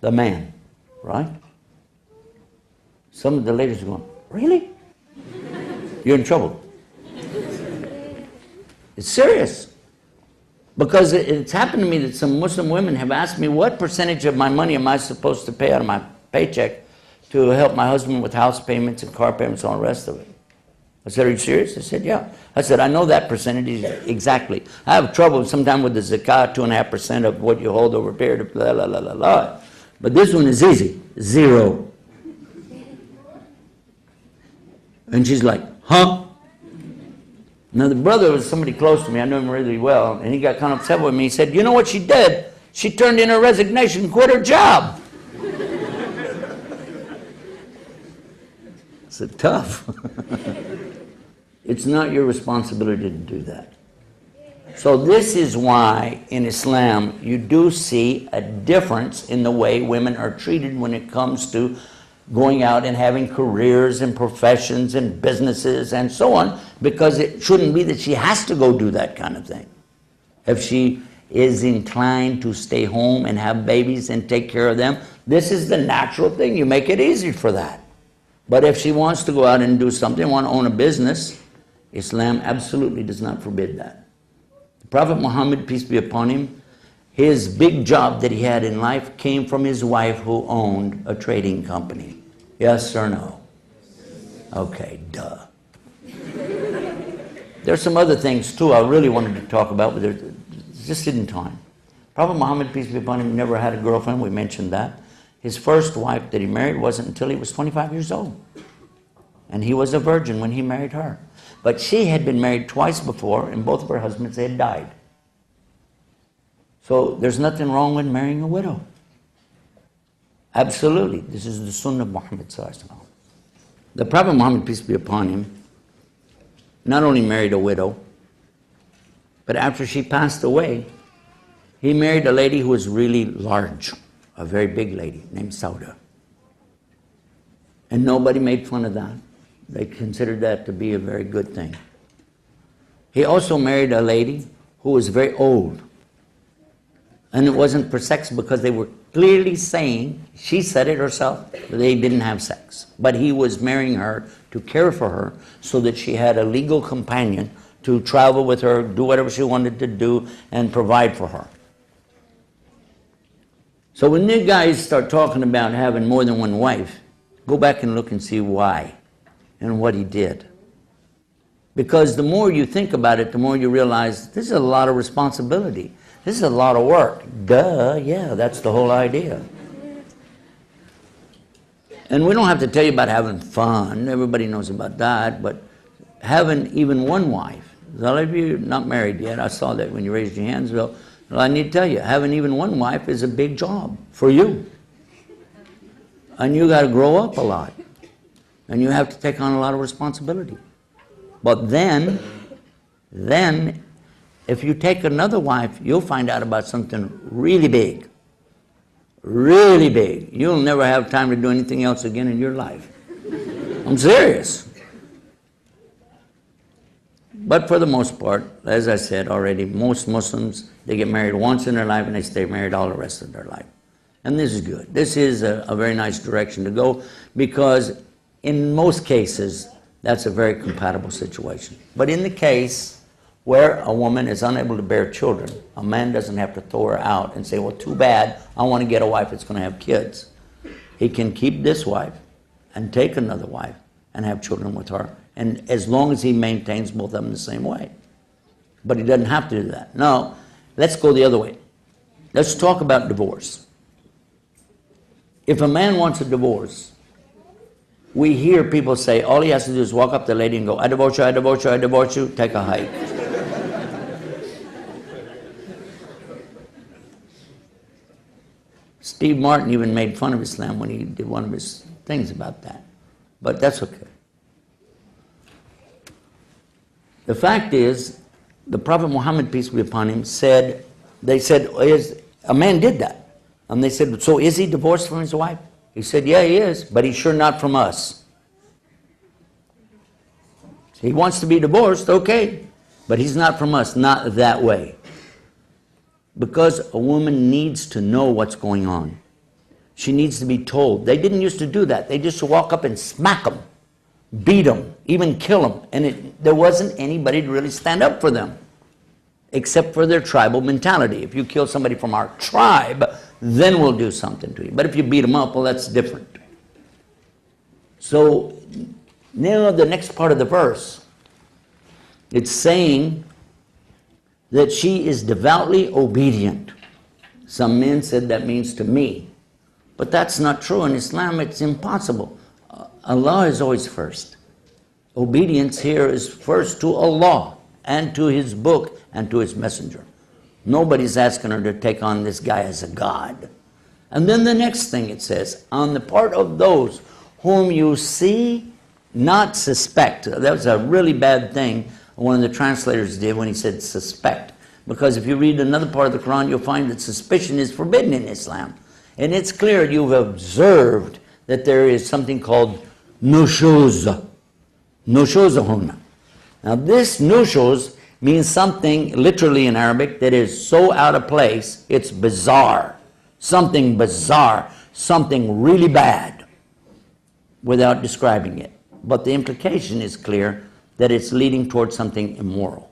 [SPEAKER 1] The man, right? Some of the ladies are going, really? You're in trouble. It's serious. Because it's happened to me that some Muslim women have asked me, what percentage of my money am I supposed to pay out of my paycheck to help my husband with house payments and car payments and all the rest of it? I said, are you serious? They said, yeah. I said, I know that percentage exactly. I have trouble sometimes with the zakat, 2.5% of what you hold over a period of blah, blah, blah, blah, blah. But this one is easy, 0. And she's like, huh? Now the brother was somebody close to me, I know him really well, and he got kind of upset with me. He said, you know what she did? She turned in her resignation and quit her job. I said, tough. It's not your responsibility to do that. So this is why in Islam you do see a difference in the way women are treated when it comes to going out and having careers and professions and businesses and so on, because it shouldn't be that she has to go do that kind of thing. If she is inclined to stay home and have babies and take care of them, this is the natural thing. You make it easy for that. But if she wants to go out and do something, want to own a business, Islam absolutely does not forbid that. The Prophet Muhammad, peace be upon him, his big job that he had in life came from his wife who owned a trading company. Yes or no? Okay, duh. There's some other things too I really wanted to talk about, but there just isn't time. Prophet Muhammad, peace be upon him, never had a girlfriend. We mentioned that. His first wife that he married wasn't until he was 25 years old. And he was a virgin when he married her. But she had been married twice before, and both of her husbands had died. So there's nothing wrong with marrying a widow. Absolutely. This is the sunnah of Muhammad sallallahu alaihi wasallam. The Prophet Muhammad, peace be upon him, not only married a widow, but after she passed away, he married a lady who was really large, a very big lady named Sauda. And nobody made fun of that. They considered that to be a very good thing. He also married a lady who was very old. And it wasn't for sex because they were clearly saying, she said it herself, they didn't have sex. But he was marrying her to care for her so that she had a legal companion to travel with her, do whatever she wanted to do, and provide for her. So when you guys start talking about having more than one wife, go back and look and see why and what he did. Because the more you think about it, the more you realize this is a lot of responsibility. This is a lot of work. Duh, yeah, that's the whole idea. And we don't have to tell you about having fun. Everybody knows about that. But having even one wife, a lot of you are not married yet. I saw that when you raised your hands. Well, I need to tell you, having even one wife is a big job for you. And you got to grow up a lot. And you have to take on a lot of responsibility. But then, if you take another wife, you'll find out about something really big. Really big. You'll never have time to do anything else again in your life. I'm serious. But for the most part, as I said already, most Muslims, they get married once in their life and they stay married all the rest of their life. And this is good. This is a very nice direction to go, because in most cases, that's a very compatible situation. But in the case where a woman is unable to bear children, a man doesn't have to throw her out and say, well, too bad, I want to get a wife that's going to have kids. He can keep this wife and take another wife and have children with her, and as long as he maintains both of them the same way. But he doesn't have to do that. Now, let's go the other way. Let's talk about divorce. If a man wants a divorce, we hear people say, all he has to do is walk up to the lady and go, I divorce you, I divorce you, I divorce you, take a hike. Steve Martin even made fun of Islam when he did one of his things about that. But that's okay. The fact is, the Prophet Muhammad, peace be upon him, said, they said, a man did that. And they said, so is he divorced from his wife? He said, yeah, he is, but he's sure not from us. He wants to be divorced, okay, but he's not from us, not that way. Because a woman needs to know what's going on. She needs to be told. They didn't used to do that. They just walk up and smack them, beat them, even kill them. And there wasn't anybody to really stand up for them, except for their tribal mentality. If you kill somebody from our tribe, then we'll do something to you. But if you beat them up, well, that's different. So now the next part of the verse, it's saying that she is devoutly obedient. Some men said that means to me. But that's not true. In Islam, it's impossible. Allah is always first. Obedience here is first to Allah and to His book and to His messenger. Nobody's asking her to take on this guy as a god. And then the next thing it says, on the part of those whom you see, not suspect. That was a really bad thing one of the translators did when he said suspect. Because if you read another part of the Quran, you'll find that suspicion is forbidden in Islam. And it's clear you've observed that there is something called nushuz. Nushuzahunna. Now this nushuz means something literally in Arabic that is so out of place, it's bizarre. Something bizarre, something really bad, without describing it. But the implication is clear that it's leading towards something immoral,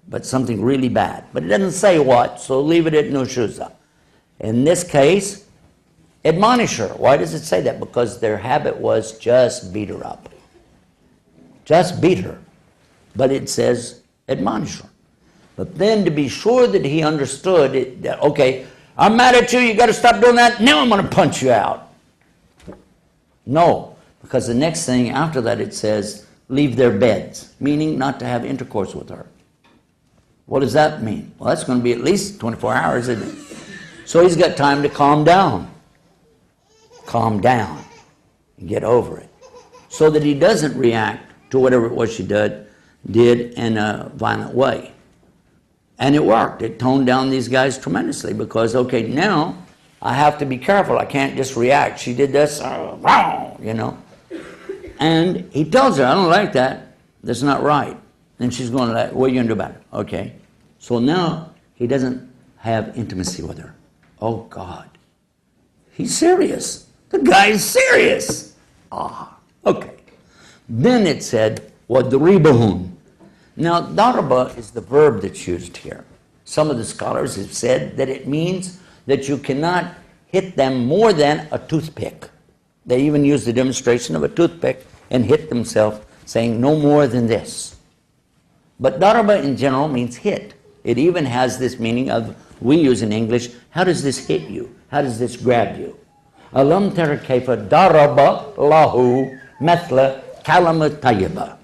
[SPEAKER 1] but something really bad. But it doesn't say what, so leave it at nushuza. In this case, admonish her. Why does it say that? Because their habit was just beat her up. Just beat her. But it says admonish her. But then to be sure that he understood it, that, okay, I'm mad at you, you got to stop doing that, now I'm going to punch you out. No, because the next thing after that it says, leave their beds, meaning not to have intercourse with her. What does that mean? Well, that's going to be at least 24 hours, isn't it? So he's got time to calm down. Calm down and get over it. So that he doesn't react to whatever it was she did in a violent way. And it worked. It toned down these guys tremendously because, okay, now I have to be careful. I can't just react. She did this, you know. And he tells her, I don't like that. That's not right. And she's going, like, what are you going to do about it? Okay. So now he doesn't have intimacy with her. Oh, God. He's serious. The guy's serious. Okay. Then it said, وَضْرِبُهُمْ. Now, daraba is the verb that's used here. Some of the scholars have said that it means that you cannot hit them more than a toothpick. They even use the demonstration of a toothpick and hit themselves, saying no more than this. But daraba in general means hit. It even has this meaning of, we use in English, how does this hit you? How does this grab you? Alam tara kayfa daraba lahu mathla kalama tayyiba.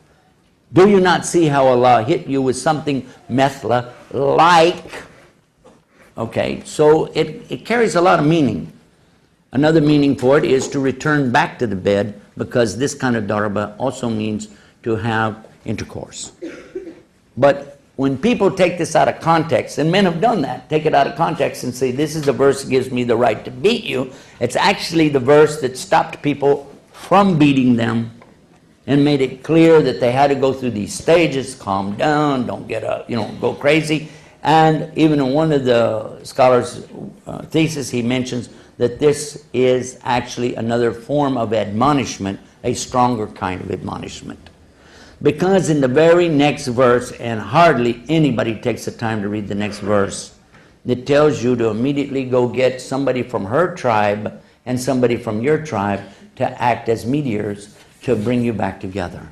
[SPEAKER 1] Do you not see how Allah hit you with something methla like? Okay, so it carries a lot of meaning. Another meaning for it is to return back to the bed, because this kind of darba also means to have intercourse. But when people take this out of context, and men have done that, take it out of context and say, this is the verse that gives me the right to beat you, it's actually the verse that stopped people from beating them and made it clear that they had to go through these stages, calm down, don't get up, go crazy. And even in one of the scholars' thesis, he mentions that this is actually another form of admonishment, a stronger kind of admonishment. Because in the very next verse, and hardly anybody takes the time to read the next verse, it tells you to immediately go get somebody from her tribe and somebody from your tribe to act as mediators to bring you back together,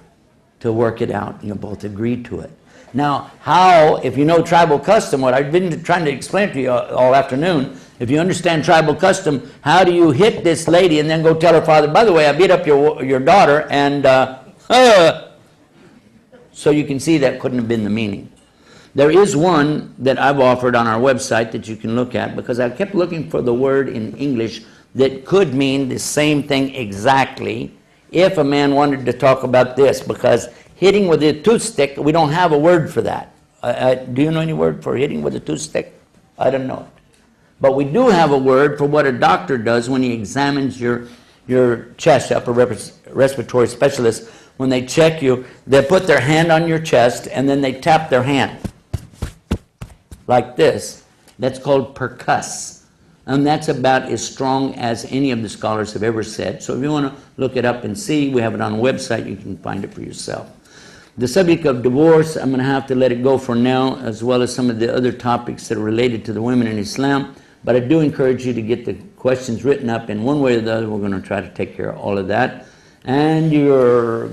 [SPEAKER 1] to work it out. You both agree to it. Now, how, if you know tribal custom, what I've been trying to explain to you all afternoon, if you understand tribal custom, how do you hit this lady and then go tell her father, by the way, I beat up your daughter, and so you can see that couldn't have been the meaning. There is one that I've offered on our website that you can look at, because I kept looking for the word in English that could mean the same thing exactly if a man wanted to talk about this, because hitting with a toothstick, we don't have a word for that. Do you know any word for hitting with a toothstick? I don't know it. But we do have a word for what a doctor does when he examines your chest, upper respiratory specialist. When they check you, they put their hand on your chest and then they tap their hand like this. That's called percuss. And that's about as strong as any of the scholars have ever said. So if you want to look it up and see, we have it on a website. You can find it for yourself. The subject of divorce, I'm going to have to let it go for now, as well as some of the other topics that are related to the women in Islam. But I do encourage you to get the questions written up in one way or the other. We're going to try to take care of all of that. And you're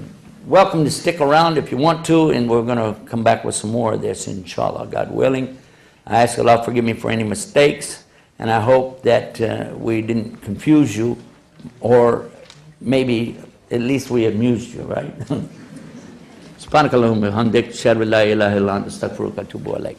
[SPEAKER 1] welcome to stick around if you want to, and we're going to come back with some more of this, inshallah, God willing. I ask Allah to forgive me for any mistakes, and I hope that we didn't confuse you, or maybe at least we amused you, right? Subhanakallahumma wa bihamdik, ashhadu an la ilaha illa anta, astaghfiruka wa atubu ilaik.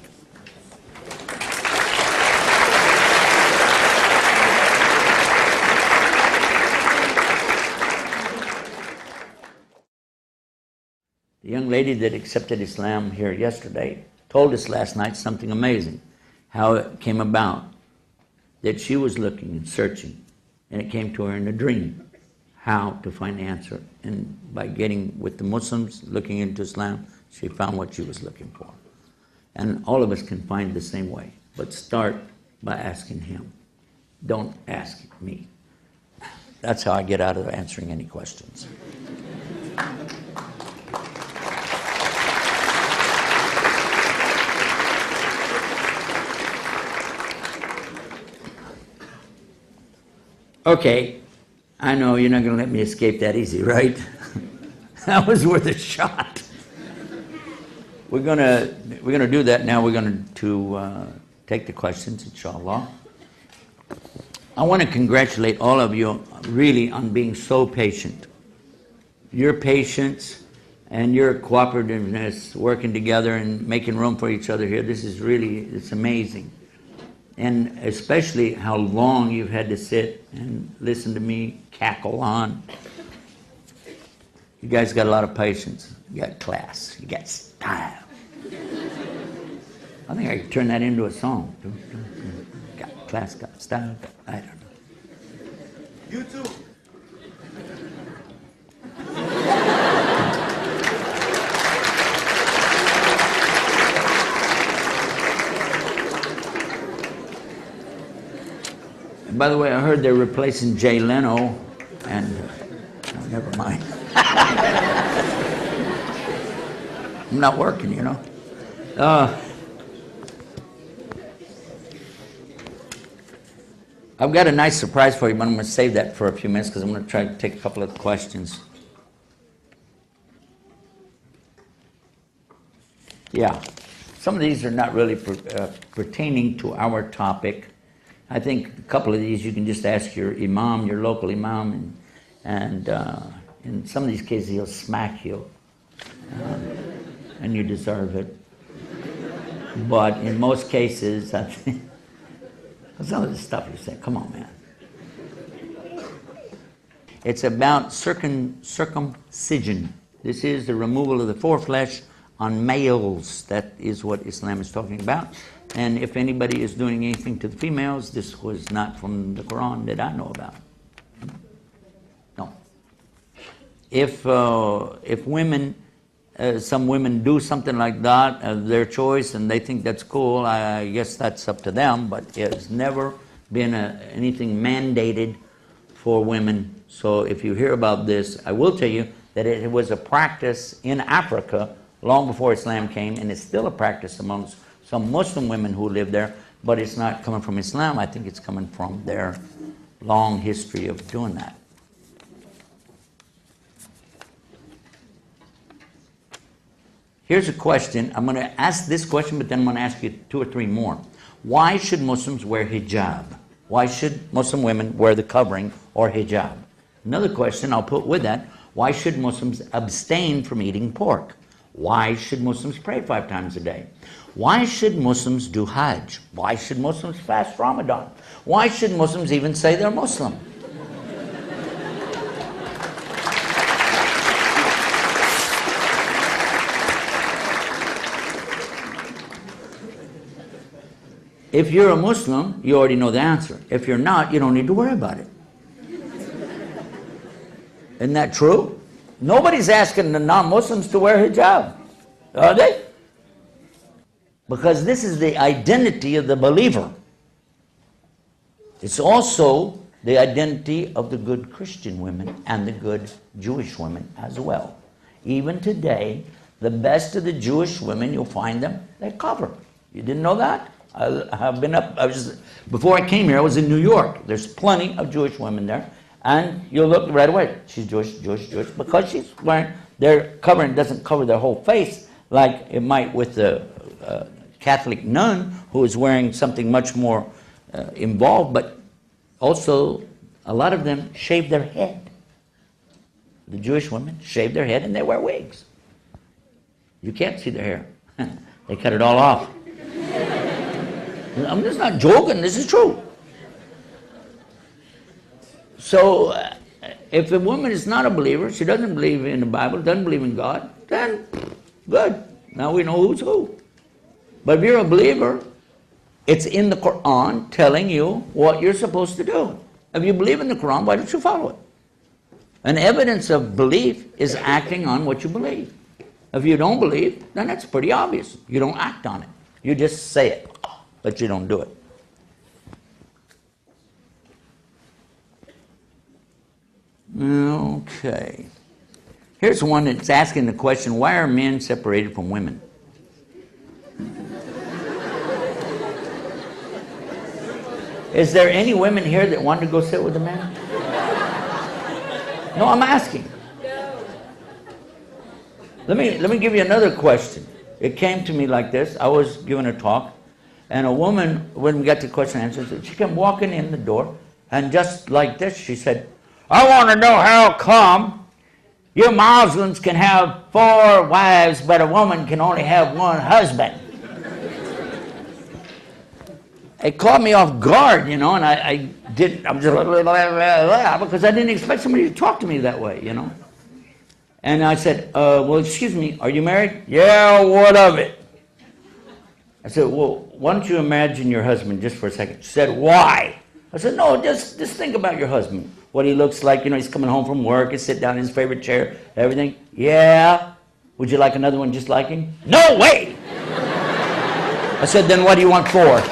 [SPEAKER 1] The young lady that accepted Islam here yesterday told us last night something amazing, how it came about, that she was looking and searching, and it came to her in a dream how to find the answer. And by getting with the Muslims, looking into Islam, she found what she was looking for. And all of us can find the same way, but start by asking him. Don't ask me. That's how I get out of answering any questions. Okay, I know you're not going to let me escape that easy, right? That was worth a shot. We're gonna do that now. We're going to take the questions, inshallah. I want to congratulate all of you really on being so patient. Your patience and your cooperativeness, working together and making room for each other here, this is really, it's amazing. And especially how long you've had to sit and listen to me cackle on. You guys got a lot of patience. You got class. You got style. I think I could turn that into a song. Got class, got style, I don't know.
[SPEAKER 2] You too.
[SPEAKER 1] By the way, I heard they're replacing Jay Leno, and never mind. I'm not working, you know. I've got a nice surprise for you, but I'm going to save that for a few minutes because I'm going to try to take a couple of questions. Yeah, some of these are not really pertaining to our topic. I think a couple of these you can just ask your imam, your local imam, and in some of these cases he'll smack you, and you deserve it. But in most cases, I think some of the stuff you say, come on, man. It's about circumcision. This is the removal of the foreflesh on males. That is what Islam is talking about. And if anybody is doing anything to the females, this was not from the Quran that I know about. No. If women, some women do something like that, their choice, and they think that's cool, I guess that's up to them, but it's never been anything mandated for women. So if you hear about this, I will tell you that it was a practice in Africa long before Islam came, and it's still a practice amongst some Muslim women who live there, but it's not coming from Islam. I think it's coming from their long history of doing that. Here's a question. I'm going to ask this question, but then I'm going to ask you 2 or 3 more. Why should Muslims wear hijab? Why should Muslim women wear the covering or hijab? Another question I'll put with that. Why should Muslims abstain from eating pork? Why should Muslims pray 5 times a day? Why should Muslims do Hajj? Why should Muslims fast Ramadan? Why should Muslims even say they're Muslim? If you're a Muslim, you already know the answer. If you're not, you don't need to worry about it. Isn't that true? Nobody's asking the non-Muslims to wear hijab, are they? Because this is the identity of the believer. It's also the identity of the good Christian women and the good Jewish women as well. Even today, the best of the Jewish women, you'll find them, they cover. You didn't know that? Before I came here, I was in New York. There's plenty of Jewish women there. And you'll look right away. She's Jewish, because she's wearing, their covering doesn't cover their whole face like it might with the Catholic nun who is wearing something much more involved, but also a lot of them shave their head. The Jewish women shave their head and they wear wigs. You can't see their hair. They cut it all off. I'm just not joking, this is true. So, if a woman is not a believer, she doesn't believe in the Bible, doesn't believe in God, then good. Now we know who's who. But if you're a believer, it's in the Quran telling you what you're supposed to do. If you believe in the Quran, why don't you follow it? An evidence of belief is acting on what you believe. If you don't believe, then that's pretty obvious. You don't act on it. You just say it, but you don't do it. Okay. Here's one that's asking the question, why are men separated from women? Is there any women here that want to go sit with a man? No, I'm asking. Let me give you another question. It came to me like this. I was giving a talk, and a woman, when we got to question and answers, she came walking in the door, and just like this, she said, I want to know how come you Muslims can have 4 wives, but a woman can only have 1 husband. It caught me off guard, you know, and I was just because I didn't expect somebody to talk to me that way, you know. And I said, well, excuse me, are you married? Yeah, what of it? I said, well, why don't you imagine your husband just for a second? She said, why? I said, no, just think about your husband. What he looks like, you know, he's coming home from work, he sit down in his favorite chair, everything. Yeah. Would you like another one just like him? No way! I said, then what do you want 4?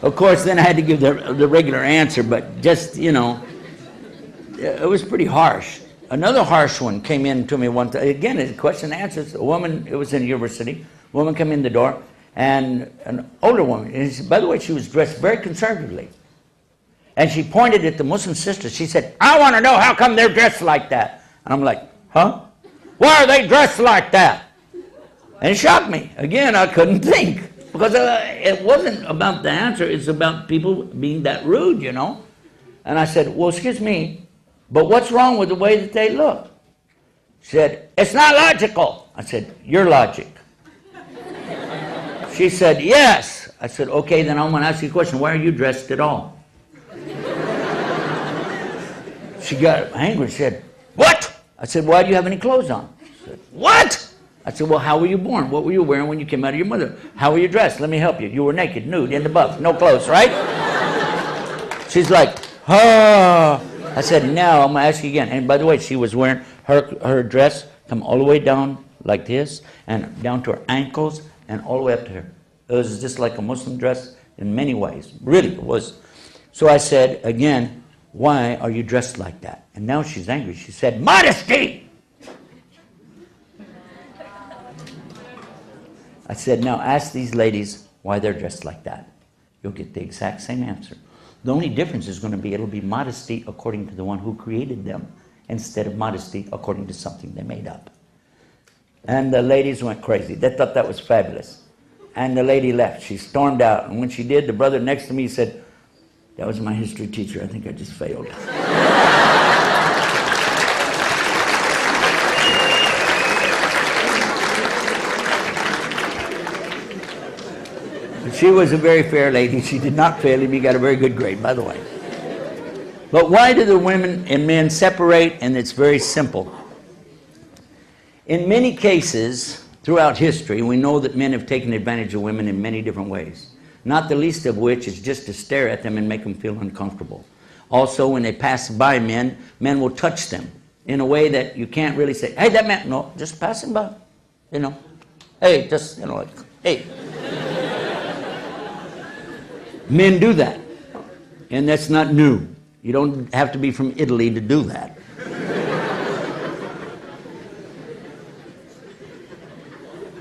[SPEAKER 1] Of course, then I had to give the regular answer, but just, you know, it was pretty harsh. Another harsh one came in to me one time. Again, it's question and answers. A woman, it was in university, a woman came in the door, and an older woman, and she, by the way, she was dressed very conservatively. And she pointed at the Muslim sisters. She said, I want to know how come they're dressed like that. And I'm like, huh? Why are they dressed like that? And it shocked me. Again, I couldn't think. Because it wasn't about the answer, it's about people being that rude, you know. And I said, well, excuse me, but what's wrong with the way that they look? She said, it's not logical. I said, your logic. She said, yes. I said, okay, then I'm going to ask you a question. Why are you dressed at all? She got angry. She said, what? I said, why do you have any clothes on? She said, what? I said, well, how were you born? What were you wearing when you came out of your mother? How were you dressed? Let me help you. You were naked, nude, in the buff, no clothes, right? She's like, ah. I said, now I'm going to ask you again. And by the way, she was wearing her dress come all the way down like this and down to her ankles and all the way up to her. It was just like a Muslim dress in many ways. Really, it was. So I said, again, why are you dressed like that? And now she's angry. She said, modesty! I said, now ask these ladies why they're dressed like that. You'll get the exact same answer. The only difference is going to be, it'll be modesty according to the one who created them instead of modesty according to something they made up. And the ladies went crazy. They thought that was fabulous. And the lady left. She stormed out. And when she did, the brother next to me said, that was my history teacher. I think I just failed. She was a very fair lady. She did not fail him. He got a very good grade, by the way. But why do the women and men separate? And it's very simple. In many cases throughout history, we know that men have taken advantage of women in many different ways. Not the least of which is just to stare at them and make them feel uncomfortable. Also, when they pass by men will touch them in a way that you can't really say, hey, that man, no, just passing by, you know. Hey, just, you know, like, hey. Men do that, and that's not new. You don't have to be from Italy to do that.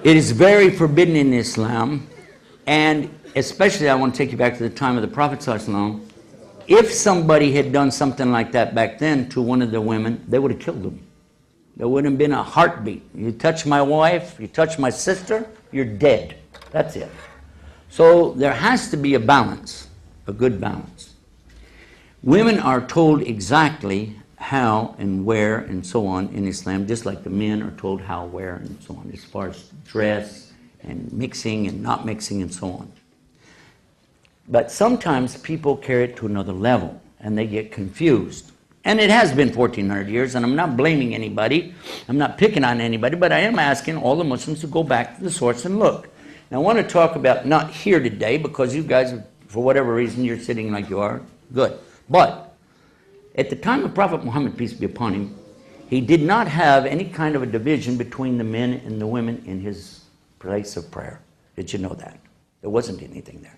[SPEAKER 1] It is very forbidden in Islam, and especially I want to take you back to the time of the Prophet ﷺ. If somebody had done something like that back then to one of the women, they would have killed them. There wouldn't have been a heartbeat. You touch my wife, you touch my sister, you're dead. That's it. So there has to be a balance, a good balance. Women are told exactly how and where and so on in Islam, just like the men are told how, where, and so on, as far as dress and mixing and not mixing and so on. But sometimes people carry it to another level and they get confused. And it has been 1400 years, and I'm not blaming anybody. I'm not picking on anybody, but I am asking all the Muslims to go back to the source and look. Now, I want to talk about, not here today, because you guys, for whatever reason, you're sitting like you are. Good. But at the time of Prophet Muhammad, peace be upon him, he did not have any kind of a division between the men and the women in his place of prayer. Did you know that? There wasn't anything there.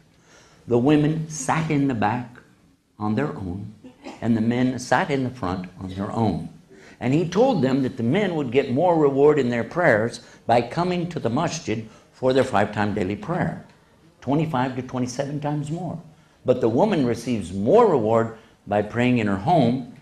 [SPEAKER 1] The women sat in the back on their own, and the men sat in the front on their own. And he told them that the men would get more reward in their prayers by coming to the masjid for their 5-time daily prayer, 25 to 27 times more. But the woman receives more reward by praying in her home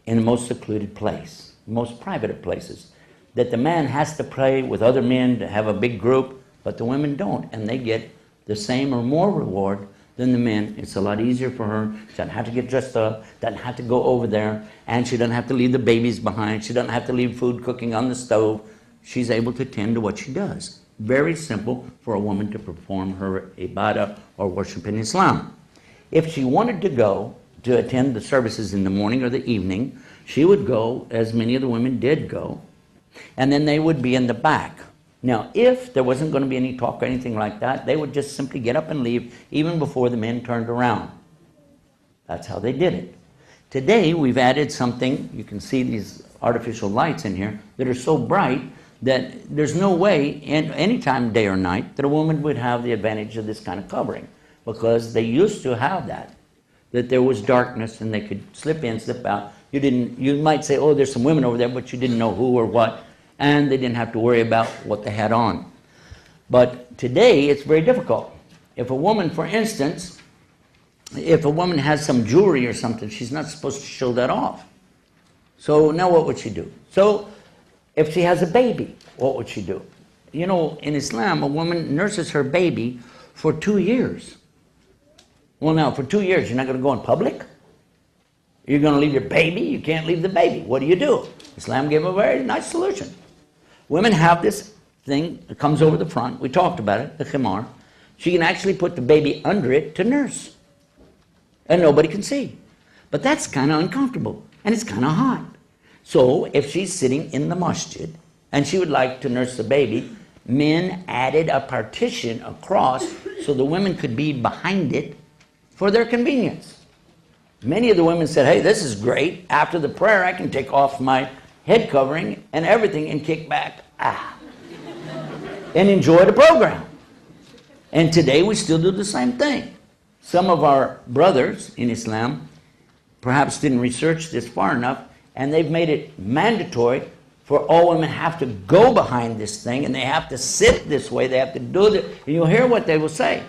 [SPEAKER 1] in the most secluded place, most private of places. That the man has to pray with other men to have a big group, but the women don't, and they get the same or more reward than the men. It's a lot easier for her. She doesn't have to get dressed up, doesn't have to go over there, and she doesn't have to leave the babies behind. She doesn't have to leave food cooking on the stove. She's able to tend to what she does. Very simple for a woman to perform her ibadah or worship in Islam. If she wanted to go to attend the services in the morning or the evening, she would go, as many of the women did go, and then they would be in the back. Now, if there wasn't going to be any talk or anything like that, they would just simply get up and leave even before the men turned around. That's how they did it. Today, we've added something. You can see these artificial lights in here that are so bright that there's no way, in any time, day or night, that a woman would have the advantage of this kind of covering, because they used to have that there was darkness and they could slip in, slip out. You might say, oh, there's some women over there, but you didn't know who or what, and they didn't have to worry about what they had on. But today, it's very difficult. If a woman, for instance, if a woman has some jewelry or something, she's not supposed to show that off. So now what would she do? So if she has a baby, what would she do? You know, in Islam, a woman nurses her baby for 2 years. Well, now, for 2 years, you're not going to go in public? You're going to leave your baby? You can't leave the baby. What do? Islam gave a very nice solution. Women have this thing that comes over the front. We talked about it, the khimar. She can actually put the baby under it to nurse. And nobody can see. But that's kind of uncomfortable. And it's kind of hot. So if she's sitting in the masjid and she would like to nurse the baby, men added a partition across so the women could be behind it for their convenience. Many of the women said, hey, this is great. After the prayer, I can take off my head covering and everything and kick back, and enjoy the program. And today we still do the same thing. Some of our brothers in Islam perhaps didn't research this far enough, and they've made it mandatory for all women have to go behind this thing, and they have to sit this way, they have to do it. And you'll hear what they will say.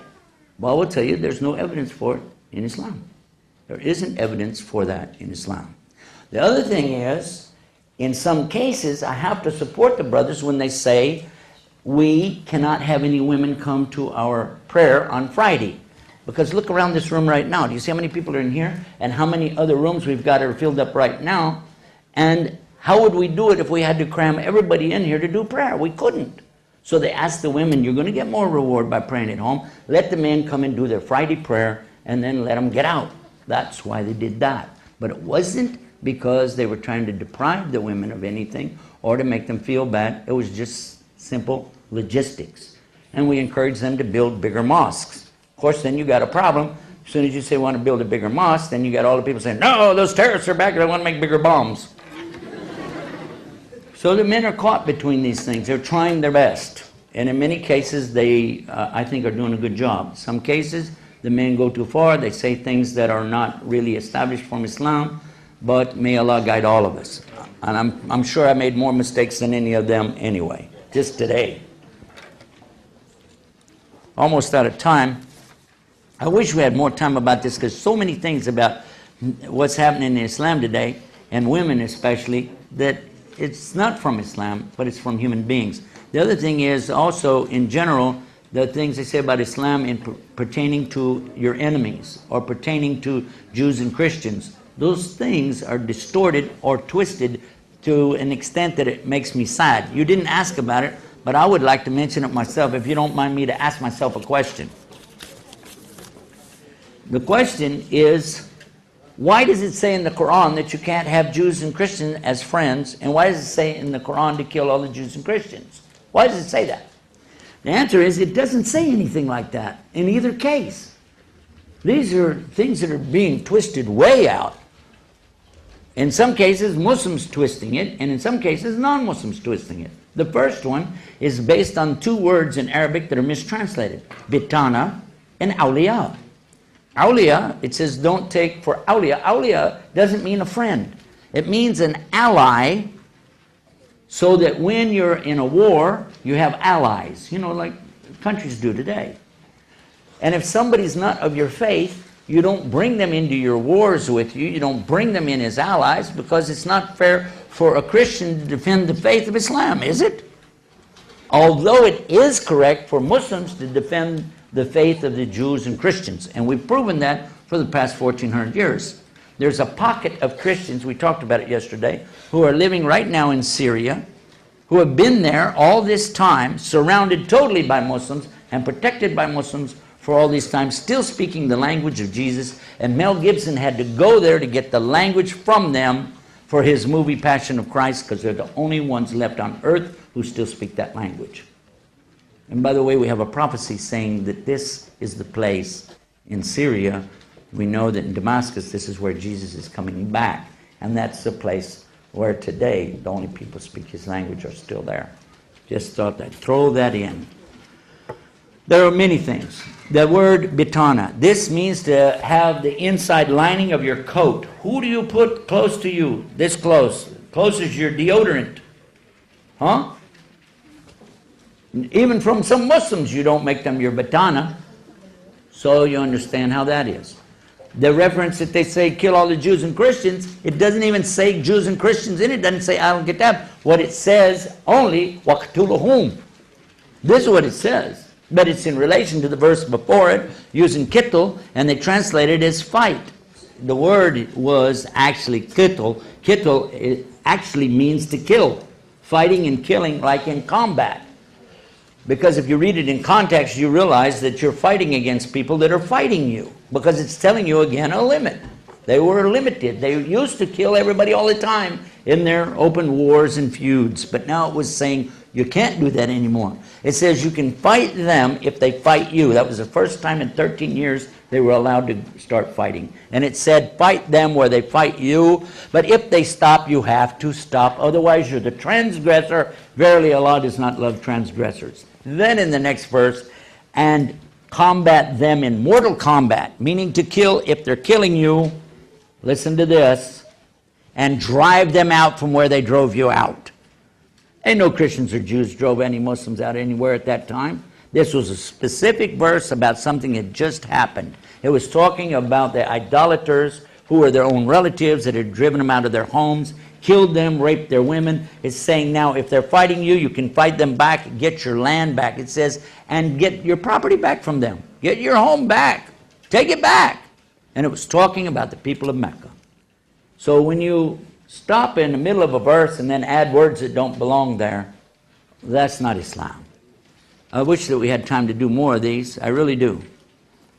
[SPEAKER 1] Well, I will tell you, there's no evidence for it in Islam. There isn't evidence for that in Islam. The other thing is, in some cases, I have to support the brothers when they say, we cannot have any women come to our prayer on Friday. Because look around this room right now. Do you see how many people are in here? And how many other rooms we've got are filled up right now? And how would we do it if we had to cram everybody in here to do prayer? We couldn't. So they asked the women, you're going to get more reward by praying at home. Let the men come and do their Friday prayer, and then let them get out. That's why they did that. But it wasn't because they were trying to deprive the women of anything or to make them feel bad. It was just simple logistics. And we encouraged them to build bigger mosques. Of course, then you got a problem. As soon as you say want to build a bigger mosque, then you got all the people saying, no, those terrorists are back, they want to make bigger bombs. So the men are caught between these things. They're trying their best. And in many cases, they, I think, are doing a good job. Some cases, the men go too far. They say things that are not really established from Islam. But may Allah guide all of us. And I'm sure I made more mistakes than any of them anyway, just today. Almost out of time. I wish we had more time about this, because so many things about what's happening in Islam today, and women especially, that it's not from Islam, but it's from human beings. The other thing is also, in general, the things they say about Islam in pertaining to your enemies or pertaining to Jews and Christians. Those things are distorted or twisted to an extent that it makes me sad. You didn't ask about it, but I would like to mention it myself, if you don't mind me to ask myself a question. The question is, why does it say in the Quran that you can't have Jews and Christians as friends, and why does it say in the Quran to kill all the Jews and Christians? Why does it say that? The answer is, it doesn't say anything like that in either case. These are things that are being twisted way out. In some cases, Muslims twisting it, and in some cases, non-Muslims twisting it. The first one is based on two words in Arabic that are mistranslated, bitana and awliya. Awliya, it says don't take for awliya. Awliya doesn't mean a friend. It means an ally, so that when you're in a war, you have allies, you know, like countries do today. And if somebody's not of your faith, you don't bring them into your wars with you. You don't bring them in as allies, because it's not fair for a Christian to defend the faith of Islam, is it? Although it is correct for Muslims to defend the faith of the Jews and Christians. And we've proven that for the past 1,400 years. There's a pocket of Christians, we talked about it yesterday, who are living right now in Syria, who have been there all this time, surrounded totally by Muslims and protected by Muslims for all these times, still speaking the language of Jesus. And Mel Gibson had to go there to get the language from them for his movie Passion of Christ, because they're the only ones left on earth who still speak that language. And by the way, we have a prophecy saying that this is the place in Syria. We know that in Damascus, this is where Jesus is coming back. And that's the place where today the only people who speak his language are still there. Just thought I'd throw that in. There are many things. The word bitana, this means to have the inside lining of your coat. Who do you put close to you? This close. Close as your deodorant. Huh? Even from some Muslims, you don't make them your bitana. So you understand how that is. The reference that they say kill all the Jews and Christians, it doesn't even say Jews and Christians in it. It doesn't say al-kitab. What it says only, waqtuluhum. This is what it says. But it's in relation to the verse before it, using kittul, and they translate it as fight. the word was actually kittel. Kittel actually means to kill. Fighting and killing like in combat. Because if you read it in context, you realize that you're fighting against people that are fighting you. Because it's telling you again a limit. They were limited. They used to kill everybody all the time in their open wars and feuds. But now it was saying you can't do that anymore. It says you can fight them if they fight you. That was the first time in 13 years they were allowed to start fighting. And it said fight them where they fight you. But if they stop, you have to stop. Otherwise you're the transgressor. Verily Allah does not love transgressors. Then in the next verse, and combat them in mortal combat, meaning to kill if they're killing you. Listen to this. And drive them out from where they drove you out. Ain't no Christians or Jews drove any Muslims out anywhere at that time. This was a specific verse about something that just happened. It was talking about the idolaters who were their own relatives that had driven them out of their homes, killed them, raped their women. It's saying now if they're fighting you, you can fight them back, get your land back. It says, and get your property back from them. Get your home back. Take it back. And it was talking about the people of Mecca. So when you stop in the middle of a verse and then add words that don't belong there, that's not Islam. I wish that we had time to do more of these. I really do.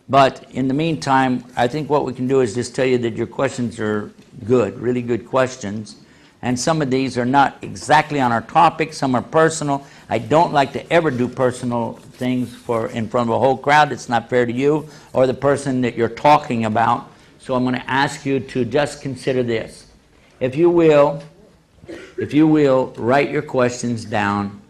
[SPEAKER 1] But in the meantime, I think what we can do is just tell you that your questions are good, really good questions. And some of these are not exactly on our topic. Some are personal. I don't like to ever do personal things in front of a whole crowd. It's not fair to you or the person that you're talking about. So I'm going to ask you to just consider this. If you will, write your questions down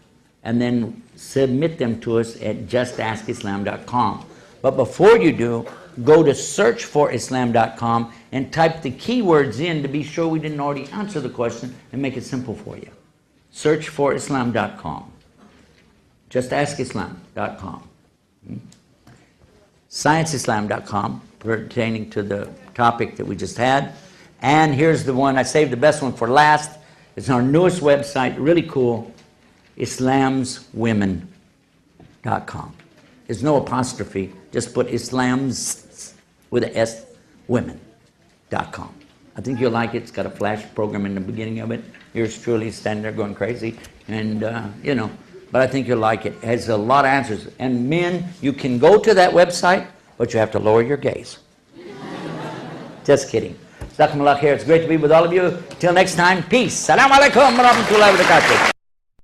[SPEAKER 1] and then submit them to us at justaskislam.com. But before you do, go to searchforislam.com and type the keywords in to be sure we didn't already answer the question and make it simple for you. Searchforislam.com. Justaskislam.com. ScienceIslam.com, pertaining to the topic that we just had. And here's the one, I saved the best one for last. It's our newest website, really cool, islamswomen.com. There's no apostrophe, just put Islams with an S, women.com. I think you'll like it. It's got a flash program in the beginning of it. Yours truly standing there going crazy. And, but I think you'll like it. It has a lot of answers. And men, you can go to that website, but you have to lower your gaze. Just kidding. Jazakumullah khair. It's great to be with all of you. Till next time, peace. Assalamu alaikum wa rahmatullahi wa barakatuh.